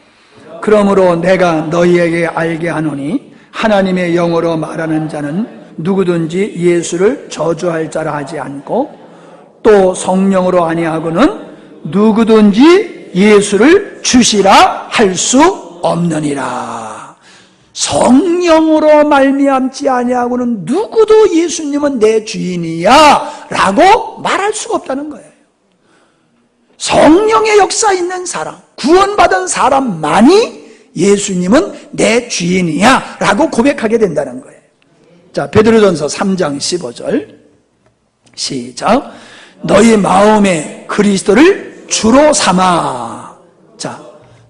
그러므로 내가 너희에게 알게 하노니 하나님의 영으로 말하는 자는 누구든지 예수를 저주할 자라 하지 않고 또 성령으로 아니하고는 누구든지 예수를 주시라 할 수 없느니라. 성령으로 말미암지 아니하고는 누구도 예수님은 내 주인이야 라고 말할 수가 없다는 거예요. 성령의 역사 있는 사람, 구원받은 사람만이 예수님은 내 주인이야 라고 고백하게 된다는 거예요. 자, 베드로전서 3장 15절 시작. 너희 마음에 그리스도를 주로 삼아. 자,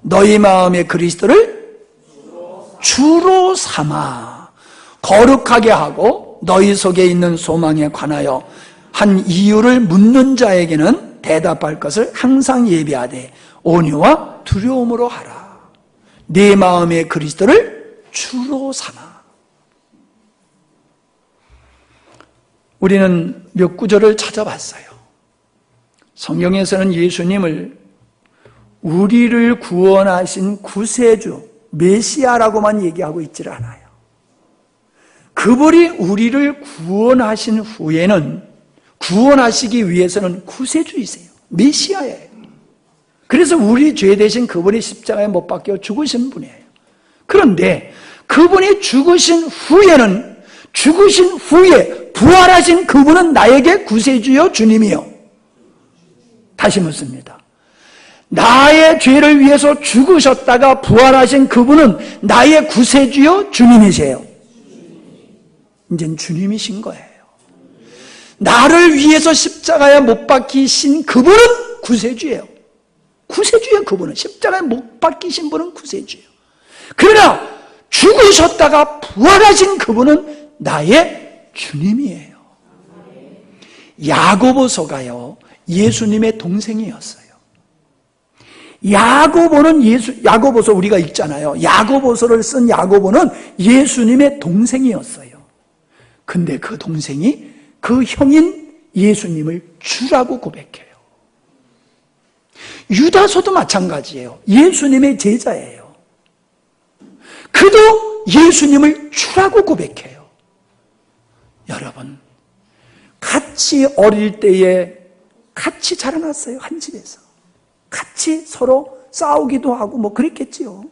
너희 마음에 그리스도를 주로 삼아 거룩하게 하고 너희 속에 있는 소망에 관하여 한 이유를 묻는 자에게는 대답할 것을 항상 예비하되 온유와 두려움으로 하라. 네 마음에 그리스도를 주로 삼아. 우리는 몇 구절을 찾아봤어요. 성경에서는 예수님을 우리를 구원하신 구세주, 메시아라고만 얘기하고 있지를 않아요. 그분이 우리를 구원하신 후에는 구원하시기 위해서는 구세주이세요. 메시아예요. 그래서 우리 죄 대신 그분이 십자가에 못 박혀 죽으신 분이에요. 그런데 그분이 죽으신 후에 부활하신 그분은 나에게 구세주요 주님이요. 다시 묻습니다. 나의 죄를 위해서 죽으셨다가 부활하신 그분은 나의 구세주요 주님이세요. 이젠 주님이신 거예요. 나를 위해서 십자가에 못 박히신 그분은 구세주예요. 구세주예요. 그분은 십자가에 못 박히신 분은 구세주예요. 그러나 죽으셨다가 부활하신 그분은 나의 주님이에요. 야고보서가요 예수님의 동생이었어요. 야고보서 우리가 읽잖아요. 야고보서를 쓴 야고보는 예수님의 동생이었어요. 근데 그 동생이 그 형인 예수님을 주라고 고백해요. 유다서도 마찬가지예요. 예수님의 제자예요. 그도 예수님을 주라고 고백해요. 여러분, 같이 어릴 때에 같이 자라났어요. 한 집에서. 같이 서로 싸우기도 하고 뭐 그랬겠지요.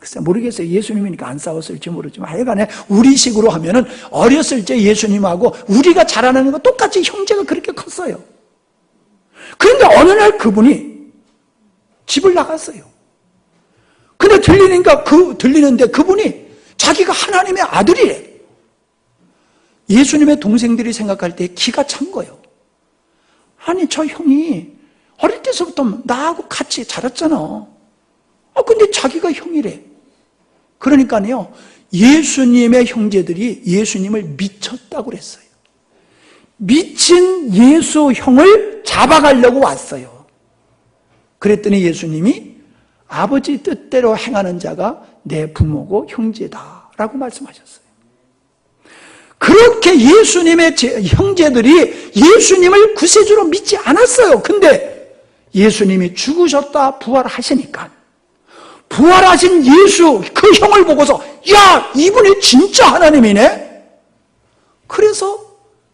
글쎄 모르겠어요. 예수님이니까 안 싸웠을지 모르지만 하여간에 우리식으로 하면은 어렸을 때 예수님하고 우리가 자라나는 거 똑같이 형제가 그렇게 컸어요. 그런데 어느 날 그분이 집을 나갔어요. 근데 들리는데 그분이 자기가 하나님의 아들이래. 예수님의 동생들이 생각할 때 기가 찬 거예요. 아니 저 형이 어릴 때서부터 나하고 같이 자랐잖아. 근데 자기가 형이래. 그러니까요, 예수님의 형제들이 예수님을 미쳤다고 그랬어요. 미친 예수 형을 잡아가려고 왔어요. 그랬더니 예수님이 아버지 뜻대로 행하는 자가 내 부모고 형제다라고 말씀하셨어요. 그렇게 예수님의 형제들이 예수님을 구세주로 믿지 않았어요. 근데 예수님이 죽으셨다 부활하시니까 부활하신 예수 그 형을 보고서 야 이분이 진짜 하나님이네. 그래서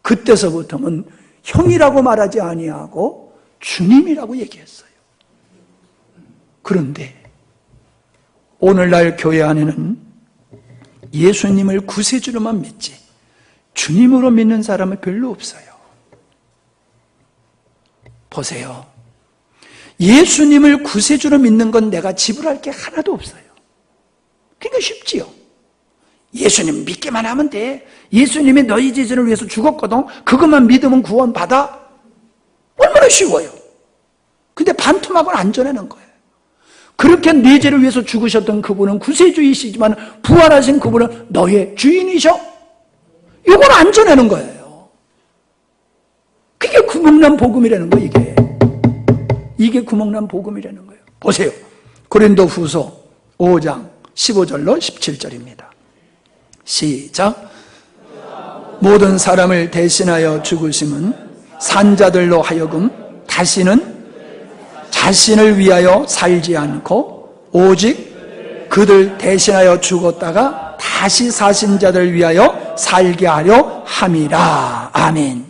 그때서부터는 형이라고 말하지 아니하고 주님이라고 얘기했어요. 그런데 오늘날 교회 안에는 예수님을 구세주로만 믿지 주님으로 믿는 사람은 별로 없어요. 보세요. 예수님을 구세주로 믿는 건 내가 지불할 게 하나도 없어요. 그러니까 쉽지요. 예수님 믿기만 하면 돼. 예수님이 너희 죄를 위해서 죽었거든. 그것만 믿으면 구원받아. 얼마나 쉬워요. 근데 반토막을 안 전하는 거예요. 그렇게 내 죄를 위해서 죽으셨던 그분은 구세주이시지만 부활하신 그분은 너의 주인이셔. 이걸 안 전하는 거예요. 그게 구멍난 복음이라는 거예요. 이게 구멍난 복음이라는 거예요. 보세요. 고린도후서 5장 15절로 17절입니다. 시작. 모든 사람을 대신하여 죽으심은 산자들로 하여금 다시는 자신을 위하여 살지 않고 오직 그들 대신하여 죽었다가 다시 사신 자들 위하여 살게 하려 함이라. 아멘.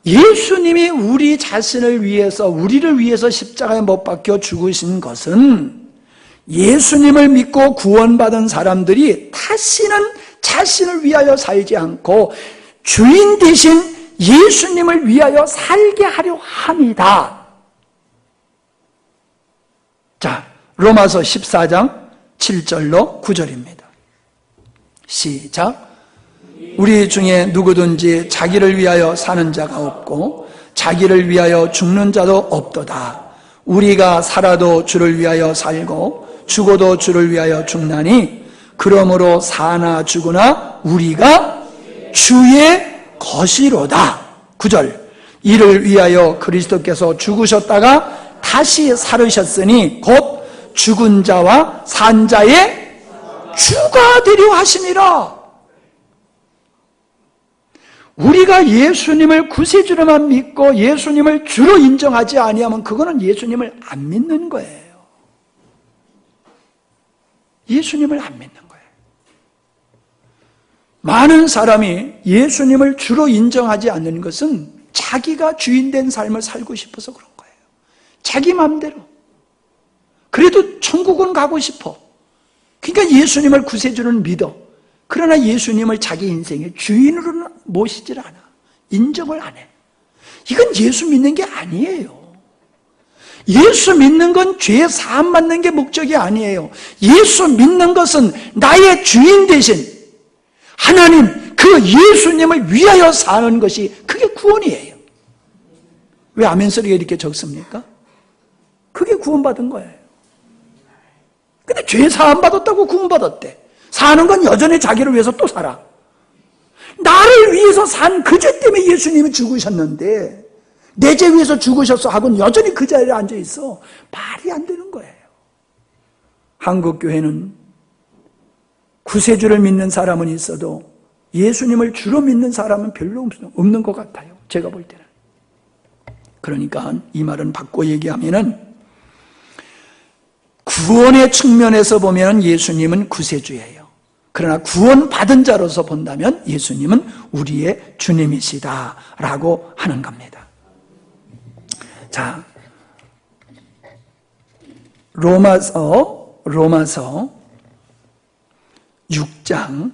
예수님이 우리 자신을 위해서, 우리를 위해서 십자가에 못 박혀 죽으신 것은 예수님을 믿고 구원받은 사람들이 다시는 자신을 위하여 살지 않고 주인 대신 예수님을 위하여 살게 하려 합니다. 자, 로마서 14장 7절로 9절입니다. 시작. 우리 중에 누구든지 자기를 위하여 사는 자가 없고 자기를 위하여 죽는 자도 없도다. 우리가 살아도 주를 위하여 살고 죽어도 주를 위하여 죽나니 그러므로 사나 죽으나 우리가 주의 것이로다. 9절. 이를 위하여 그리스도께서 죽으셨다가 다시 살으셨으니 곧 죽은 자와 산 자의 주가 되려 하심이라. 우리가 예수님을 구세주로만 믿고 예수님을 주로 인정하지 아니하면 그거는 예수님을 안 믿는 거예요. 예수님을 안 믿는 거예요. 많은 사람이 예수님을 주로 인정하지 않는 것은 자기가 주인된 삶을 살고 싶어서 그런 거예요. 자기 마음대로. 그래도 천국은 가고 싶어. 그러니까 예수님을 구세주는 믿어. 그러나 예수님을 자기 인생의 주인으로는 모시질 않아. 인정을 안 해. 이건 예수 믿는 게 아니에요. 예수 믿는 건 죄 사함 받는 게 목적이 아니에요. 예수 믿는 것은 나의 주인 대신 하나님, 그 예수님을 위하여 사는 것이 그게 구원이에요. 왜 아멘 소리가 이렇게 적습니까? 그게 구원받은 거예요. 근데 죄 사함 받았다고 구원받았대. 사는 건 여전히 자기를 위해서 또 살아. 나를 위해서 산 그 죄 때문에 예수님이 죽으셨는데 내 죄 위해서 죽으셨어 하고는 여전히 그 자리에 앉아있어. 말이 안 되는 거예요. 한국교회는 구세주를 믿는 사람은 있어도 예수님을 주로 믿는 사람은 별로 없는 것 같아요. 제가 볼 때는. 그러니까 이 말은 바꿔 얘기하면은 구원의 측면에서 보면 예수님은 구세주예요. 그러나 구원받은 자로서 본다면 예수님은 우리의 주님이시다라고 하는 겁니다. 자, 로마서 6장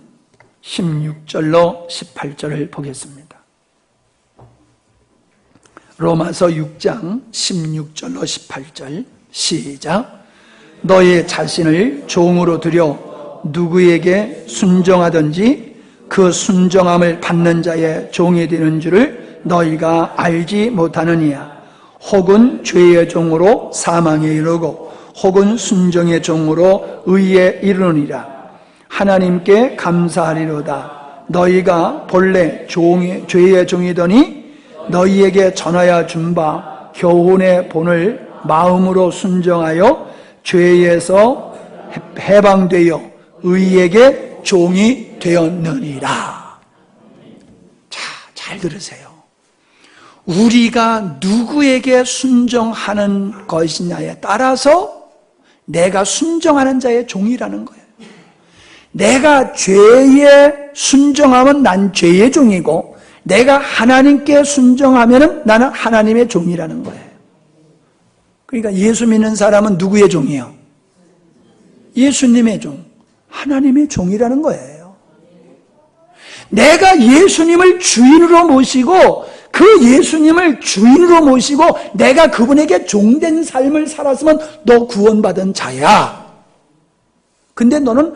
16절로 18절을 보겠습니다. 로마서 6장 16절로 18절 시작. 너의 자신을 종으로 들여 누구에게 순종하든지 그 순종함을 받는 자의 종이 되는 줄을 너희가 알지 못하느니야. 혹은 죄의 종으로 사망에 이르고 혹은 순종의 종으로 의에 이르느니라. 하나님께 감사하리로다. 너희가 본래 죄의 종이더니 너희에게 전하여 준 바 교훈의 본을 마음으로 순종하여 죄에서 해방되어 의에게 종이 되었느니라. 자, 잘 들으세요. 우리가 누구에게 순종하는 것이냐에 따라서 내가 순종하는 자의 종이라는 거예요. 내가 죄에 순종하면 난 죄의 종이고 내가 하나님께 순종하면 나는 하나님의 종이라는 거예요. 그러니까 예수 믿는 사람은 누구의 종이에요? 예수님의 종, 하나님의 종이라는 거예요. 내가 예수님을 주인으로 모시고 그 예수님을 주인으로 모시고 내가 그분에게 종된 삶을 살았으면 너 구원받은 자야. 근데 너는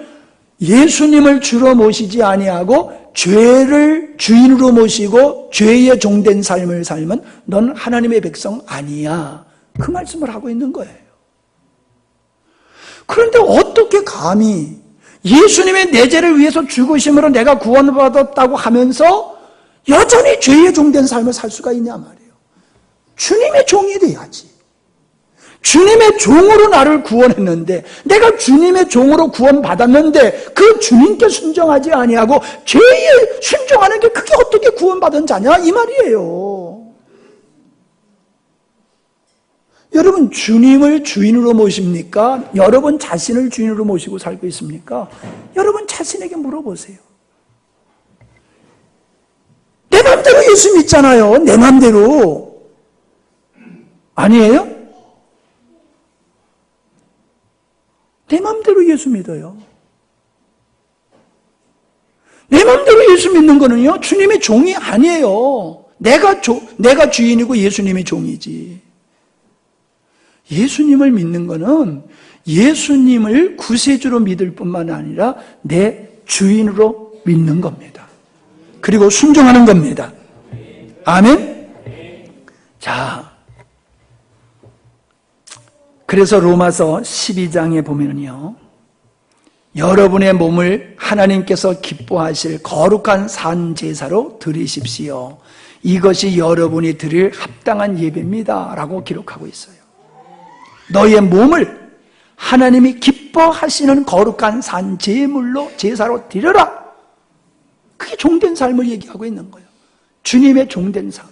예수님을 주로 모시지 아니하고 죄를 주인으로 모시고 죄의 종된 삶을 살면 넌 하나님의 백성 아니야. 그 말씀을 하고 있는 거예요. 그런데 어떻게 감히 예수님의 내 죄를 위해서 죽으심으로 내가 구원받았다고 하면서 여전히 죄의 종된 삶을 살 수가 있냐 말이에요. 주님의 종이 돼야지. 주님의 종으로 나를 구원했는데, 내가 주님의 종으로 구원받았는데 그 주님께 순종하지 아니하고 죄에 순종하는 게 그게 어떻게 구원받은 자냐 이 말이에요. 여러분, 주님을 주인으로 모십니까? 여러분 자신을 주인으로 모시고 살고 있습니까? 여러분 자신에게 물어보세요. 내 맘대로 예수 믿잖아요. 내 맘대로. 아니에요? 내 맘대로 예수 믿어요. 내 맘대로 예수 믿는 거는요, 주님의 종이 아니에요. 내가 주인이고 예수님이 종이지. 예수님을 믿는 거는 예수님을 구세주로 믿을 뿐만 아니라 내 주인으로 믿는 겁니다. 그리고 순종하는 겁니다. 아멘? 자, 그래서 로마서 12장에 보면요, 여러분의 몸을 하나님께서 기뻐하실 거룩한 산 제사로 드리십시오. 이것이 여러분이 드릴 합당한 예배입니다 라고 기록하고 있어요. 너의 몸을 하나님이 기뻐하시는 거룩한 산 제물로 제사로 드려라. 그게 종된 삶을 얘기하고 있는 거예요. 주님의 종된 삶.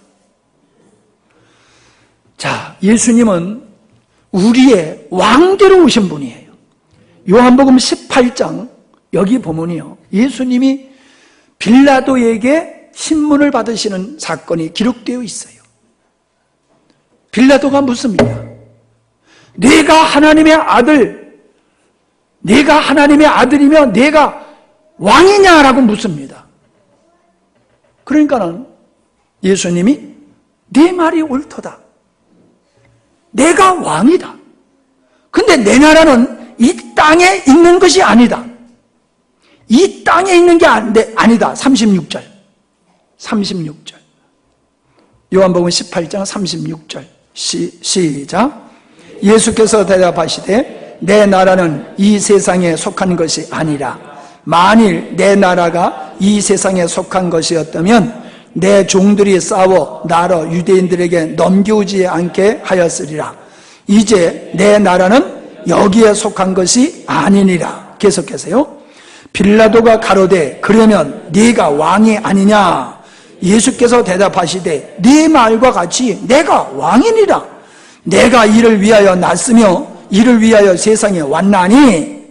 자, 예수님은 우리의 왕대로 오신 분이에요. 요한복음 18장 여기 보면요, 예수님이 빌라도에게 신문을 받으시는 사건이 기록되어 있어요. 빌라도가 묻습니다. 내가 하나님의 아들이며 내가 왕이냐라고 묻습니다. 그러니까는 예수님이 네 말이 옳도다. 내가 왕이다. 근데 내 나라는 이 땅에 있는 것이 아니다. 이 땅에 있는 게 아니다. 36절. 요한복음 18장 36절. 시작. 예수께서 대답하시되 내 나라는 이 세상에 속한 것이 아니라 만일 내 나라가 이 세상에 속한 것이었다면 내 종들이 싸워 나로 유대인들에게 넘겨오지 않게 하였으리라. 이제 내 나라는 여기에 속한 것이 아니니라. 계속해서요. 빌라도가 가로되 그러면 네가 왕이 아니냐? 예수께서 대답하시되 네 말과 같이 내가 왕이니라. 내가 이를 위하여 났으며 이를 위하여 세상에 왔나니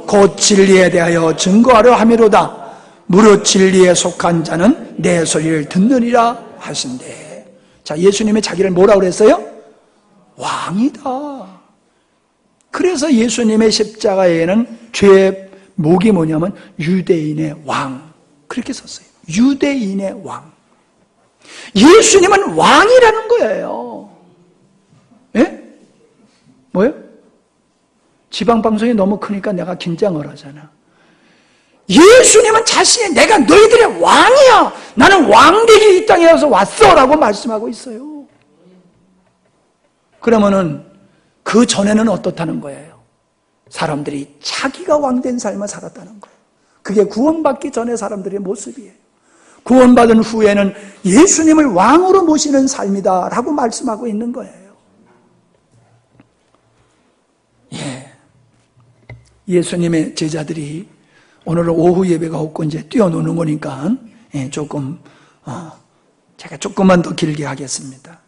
곧 진리에 대하여 증거하려 함이로다. 무릇 진리에 속한 자는 내 소리를 듣느니라 하신대. 자, 예수님이 자기를 뭐라고 그랬어요? 왕이다. 그래서 예수님의 십자가에는 죄의 목이 뭐냐면 유대인의 왕, 그렇게 썼어요. 유대인의 왕. 예수님은 왕이라는 거예요. 예? 뭐요? 지방방송이 너무 크니까 내가 긴장을 하잖아. 예수님은 자신이 내가 너희들의 왕이야. 나는 왕되기 이 땅에 와서 왔어 라고 말씀하고 있어요. 그러면은 그 전에는 어떻다는 거예요? 사람들이 자기가 왕된 삶을 살았다는 거예요. 그게 구원받기 전의 사람들의 모습이에요. 구원받은 후에는 예수님을 왕으로 모시는 삶이다 라고 말씀하고 있는 거예요. 예수님의 제자들이 오늘은 오후 예배가 없고 이제 뛰어노는 거니까 제가 조금만 더 길게 하겠습니다.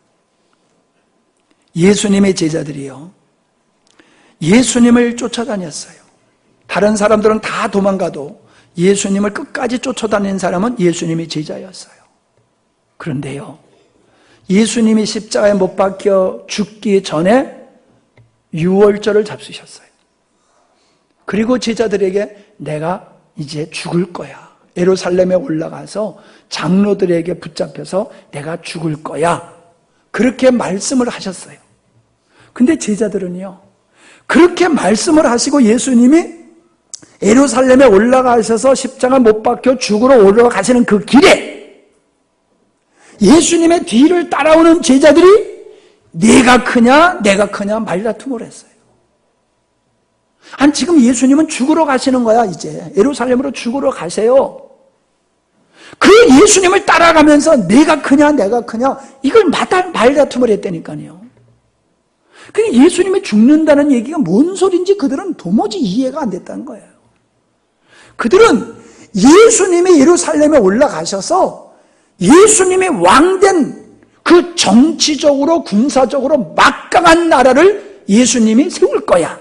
예수님의 제자들이요, 예수님을 쫓아다녔어요. 다른 사람들은 다 도망가도 예수님을 끝까지 쫓아다닌 사람은 예수님의 제자였어요. 그런데요, 예수님이 십자가에 못 박혀 죽기 전에 유월절을 잡수셨어요. 그리고 제자들에게 내가 이제 죽을 거야. 예루살렘에 올라가서 장로들에게 붙잡혀서 내가 죽을 거야. 그렇게 말씀을 하셨어요. 근데 제자들은요, 그렇게 말씀을 하시고 예수님이 예루살렘에 올라가셔서 십자가 못 박혀 죽으러 올라가시는 그 길에 예수님의 뒤를 따라오는 제자들이 네가 크냐 내가 크냐 말다툼을 했어요. 아니 지금 예수님은 죽으러 가시는 거야. 이제 예루살렘으로 죽으러 가세요. 그 예수님을 따라가면서 내가 크냐 내가 크냐 이걸 말다툼을 했다니까요. 그러니까 예수님이 죽는다는 얘기가 뭔 소린지 그들은 도무지 이해가 안 됐다는 거예요. 그들은 예수님이 예루살렘에 올라가셔서 예수님이 왕된 그 정치적으로 군사적으로 막강한 나라를 예수님이 세울 거야.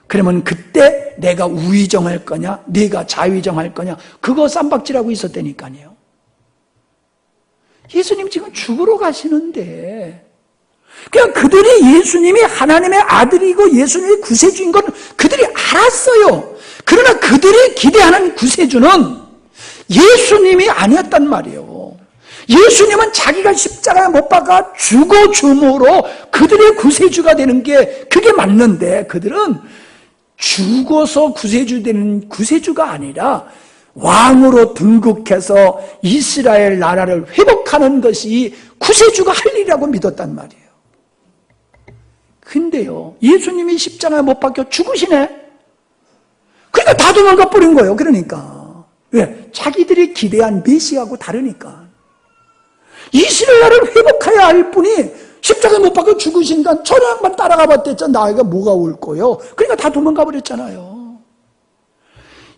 그러면 그때 내가 우위정할 거냐 네가 자위정할 거냐 그거 쌈박질하고 있었다니까요. 예수님 지금 죽으러 가시는데 그러니까 그들이 예수님이 하나님의 아들이고 예수님이 구세주인 건 그들이 알았어요. 그러나 그들이 기대하는 구세주는 예수님이 아니었단 말이에요. 예수님은 자기가 십자가에 못 박아 죽어 줌으로 그들의 구세주가 되는 게 그게 맞는데 그들은 죽어서 구세주 되는 구세주가 아니라 왕으로 등극해서 이스라엘 나라를 회복하는 것이 구세주가 할 일이라고 믿었단 말이에요. 근데요, 예수님이 십자가에 못 박혀 죽으시네? 그러니까 다 도망가 버린 거예요. 그러니까. 왜? 자기들이 기대한 메시아하고 다르니까. 이스라엘 나라를 회복해야 할 분이 십자가에 못 박혀 죽으시니까 저 양반 따라가 봤댔죠. 나에게 뭐가 올 거예요? 그러니까 다 도망가 버렸잖아요.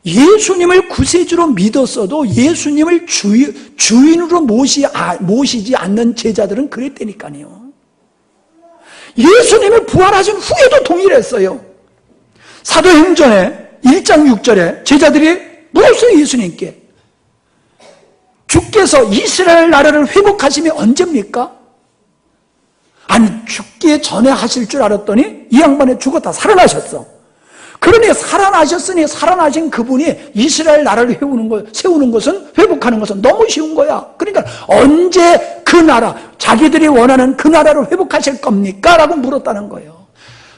예수님을 구세주로 믿었어도 예수님을 주인으로 모시지 않는 제자들은 그랬다니까요. 예수님을 부활하신 후에도 동일했어요. 사도행전에 1장 6절에 제자들이 물었어요. 예수님께 주께서 이스라엘 나라를 회복하심이 언제입니까? 아니 죽기 전에 하실 줄 알았더니 이 양반이 죽었다 살아나셨어. 그러니 살아나셨으니 살아나신 그분이 이스라엘 나라를 세우는 것은 회복하는 것은 너무 쉬운 거야. 그러니까 언제 그 나라 자기들이 원하는 그 나라를 회복하실 겁니까? 라고 물었다는 거예요.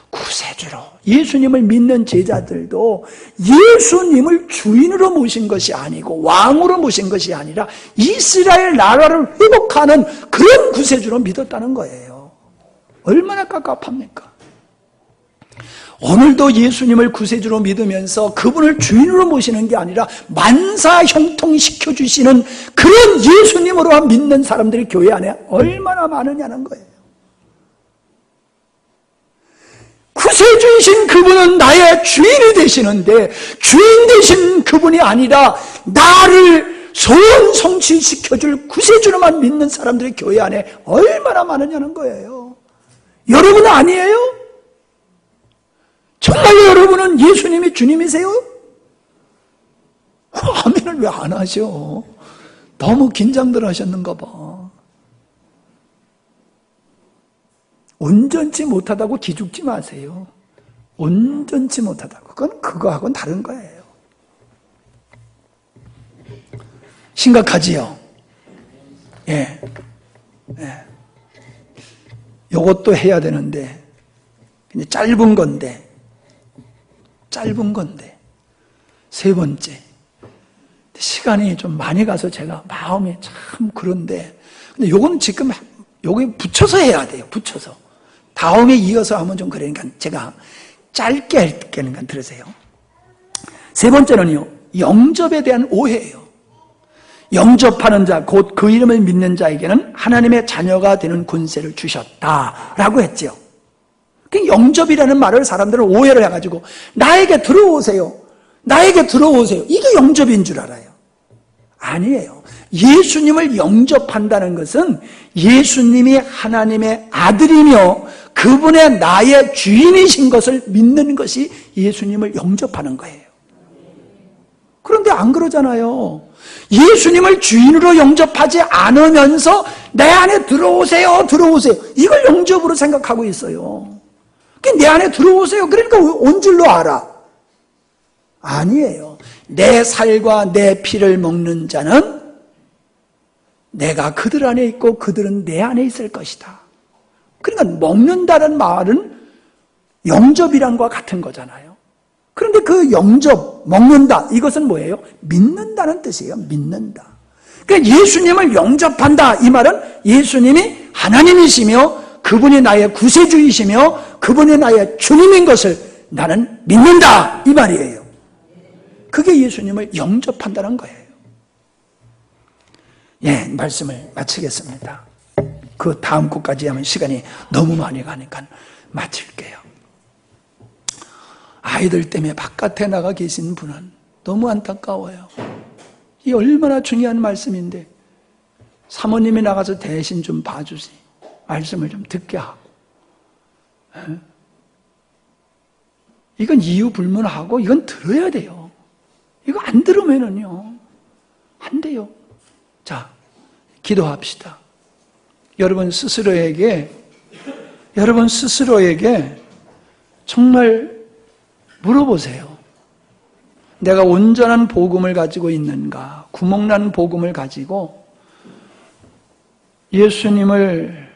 구세주로 예수님을 믿는 제자들도 예수님을 주인으로 모신 것이 아니고 왕으로 모신 것이 아니라 이스라엘 나라를 회복하는 그런 구세주로 믿었다는 거예요. 얼마나 깝깝합니까? 오늘도 예수님을 구세주로 믿으면서 그분을 주인으로 모시는 게 아니라 만사 형통시켜주시는 그런 예수님으로 믿는 사람들이 교회 안에 얼마나 많으냐는 거예요. 구세주이신 그분은 나의 주인이 되시는데 주인 되신 그분이 아니라 나를 소원 성취시켜줄 구세주로만 믿는 사람들이 교회 안에 얼마나 많으냐는 거예요. 여러분은 아니에요? 정말 여러분은 예수님이 주님이세요? 아멘을 왜 안 하셔? 너무 긴장들 하셨는가 봐. 온전치 못하다고 기죽지 마세요. 온전치 못하다고. 그건 그거하고는 다른 거예요. 심각하지요? 예. 요것도 해야 되는데, 그냥 짧은 건데, 세 번째. 시간이 좀 많이 가서 제가 마음이 참 그런데, 근데 요건 지금, 여기 붙여서 해야 돼요. 붙여서. 다음에 이어서 하면 좀 그러니까 제가 짧게 할 테니까 들으세요. 세 번째는요, 영접에 대한 오해예요. 영접하는 자, 곧 그 이름을 믿는 자에게는 하나님의 자녀가 되는 권세를 주셨다라고 했죠. 영접이라는 말을 사람들은 오해를 해가지고 나에게 들어오세요. 이게 영접인 줄 알아요. 아니에요. 예수님을 영접한다는 것은 예수님이 하나님의 아들이며 그분의 나의 주인이신 것을 믿는 것이 예수님을 영접하는 거예요. 그런데 안 그러잖아요. 예수님을 주인으로 영접하지 않으면서 내 안에 들어오세요. 이걸 영접으로 생각하고 있어요. 내 안에 들어오세요. 그러니까 온 줄로 알아. 아니에요. 내 살과 내 피를 먹는 자는 내가 그들 안에 있고 그들은 내 안에 있을 것이다. 그러니까 먹는다는 말은 영접이란 것과 같은 거잖아요. 그런데 그 영접, 먹는다, 이것은 뭐예요? 믿는다는 뜻이에요. 믿는다. 그러니까 예수님을 영접한다, 이 말은 예수님이 하나님이시며 그분이 나의 구세주이시며 그분이 나의 주님인 것을 나는 믿는다 이 말이에요. 그게 예수님을 영접한다는 거예요. 예, 말씀을 마치겠습니다. 그 다음 곡까지 하면 시간이 너무 많이 가니까 마칠게요. 아이들 때문에 바깥에 나가 계신 분은 너무 안타까워요. 이 얼마나 중요한 말씀인데 사모님이 나가서 대신 좀 봐주지, 말씀을 좀 듣게 하고. 이건 이유 불문하고 이건 들어야 돼요. 이거 안 들으면은요 안 돼요. 자, 기도합시다. 여러분 스스로에게 정말 물어보세요. 내가 온전한 복음을 가지고 있는가? 구멍난 복음을 가지고 예수님을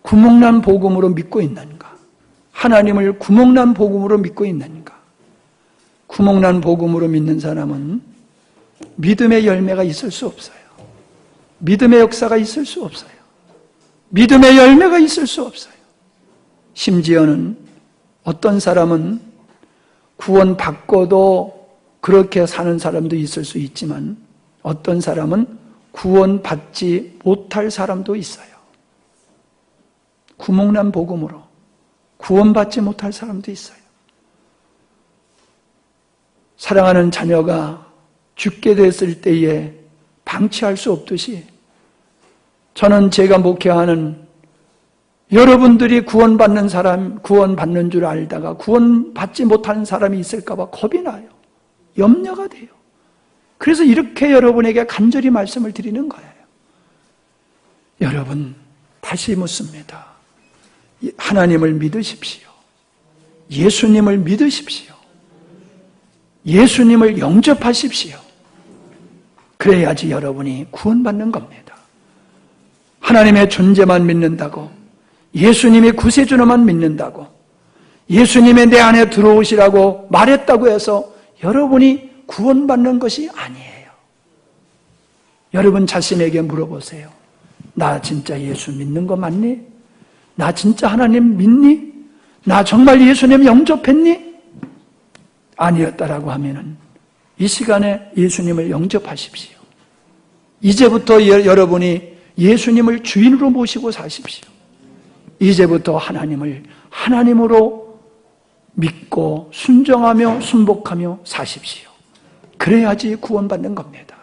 구멍난 복음으로 믿고 있는가? 하나님을 구멍난 복음으로 믿고 있는가? 구멍난 복음으로 믿는 사람은 믿음의 열매가 있을 수 없어요. 믿음의 역사가 있을 수 없어요. 믿음의 열매가 있을 수 없어요. 심지어는 어떤 사람은 구원받고도 그렇게 사는 사람도 있을 수 있지만 어떤 사람은 구원받지 못할 사람도 있어요. 구멍난 복음으로 구원받지 못할 사람도 있어요. 사랑하는 자녀가 죽게 됐을 때에 방치할 수 없듯이 저는 제가 목회하는 여러분들이 구원받는 사람, 구원받는 줄 알다가 구원받지 못하는 사람이 있을까 봐 겁이 나요. 염려가 돼요. 그래서 이렇게 여러분에게 간절히 말씀을 드리는 거예요. 여러분, 다시 묻습니다. 하나님을 믿으십시오. 예수님을 믿으십시오. 예수님을 영접하십시오. 그래야지 여러분이 구원받는 겁니다. 하나님의 존재만 믿는다고, 예수님이 구세주로만 믿는다고, 예수님의 내 안에 들어오시라고 말했다고 해서 여러분이 구원받는 것이 아니에요. 여러분 자신에게 물어보세요. 나 진짜 예수 믿는 거 맞니? 나 진짜 하나님 믿니? 나 정말 예수님 영접했니? 아니었다라고 하면은 이 시간에 예수님을 영접하십시오. 이제부터 여러분이 예수님을 주인으로 모시고 사십시오. 이제부터 하나님을 하나님으로 믿고 순종하며 순복하며 사십시오. 그래야지 구원받는 겁니다.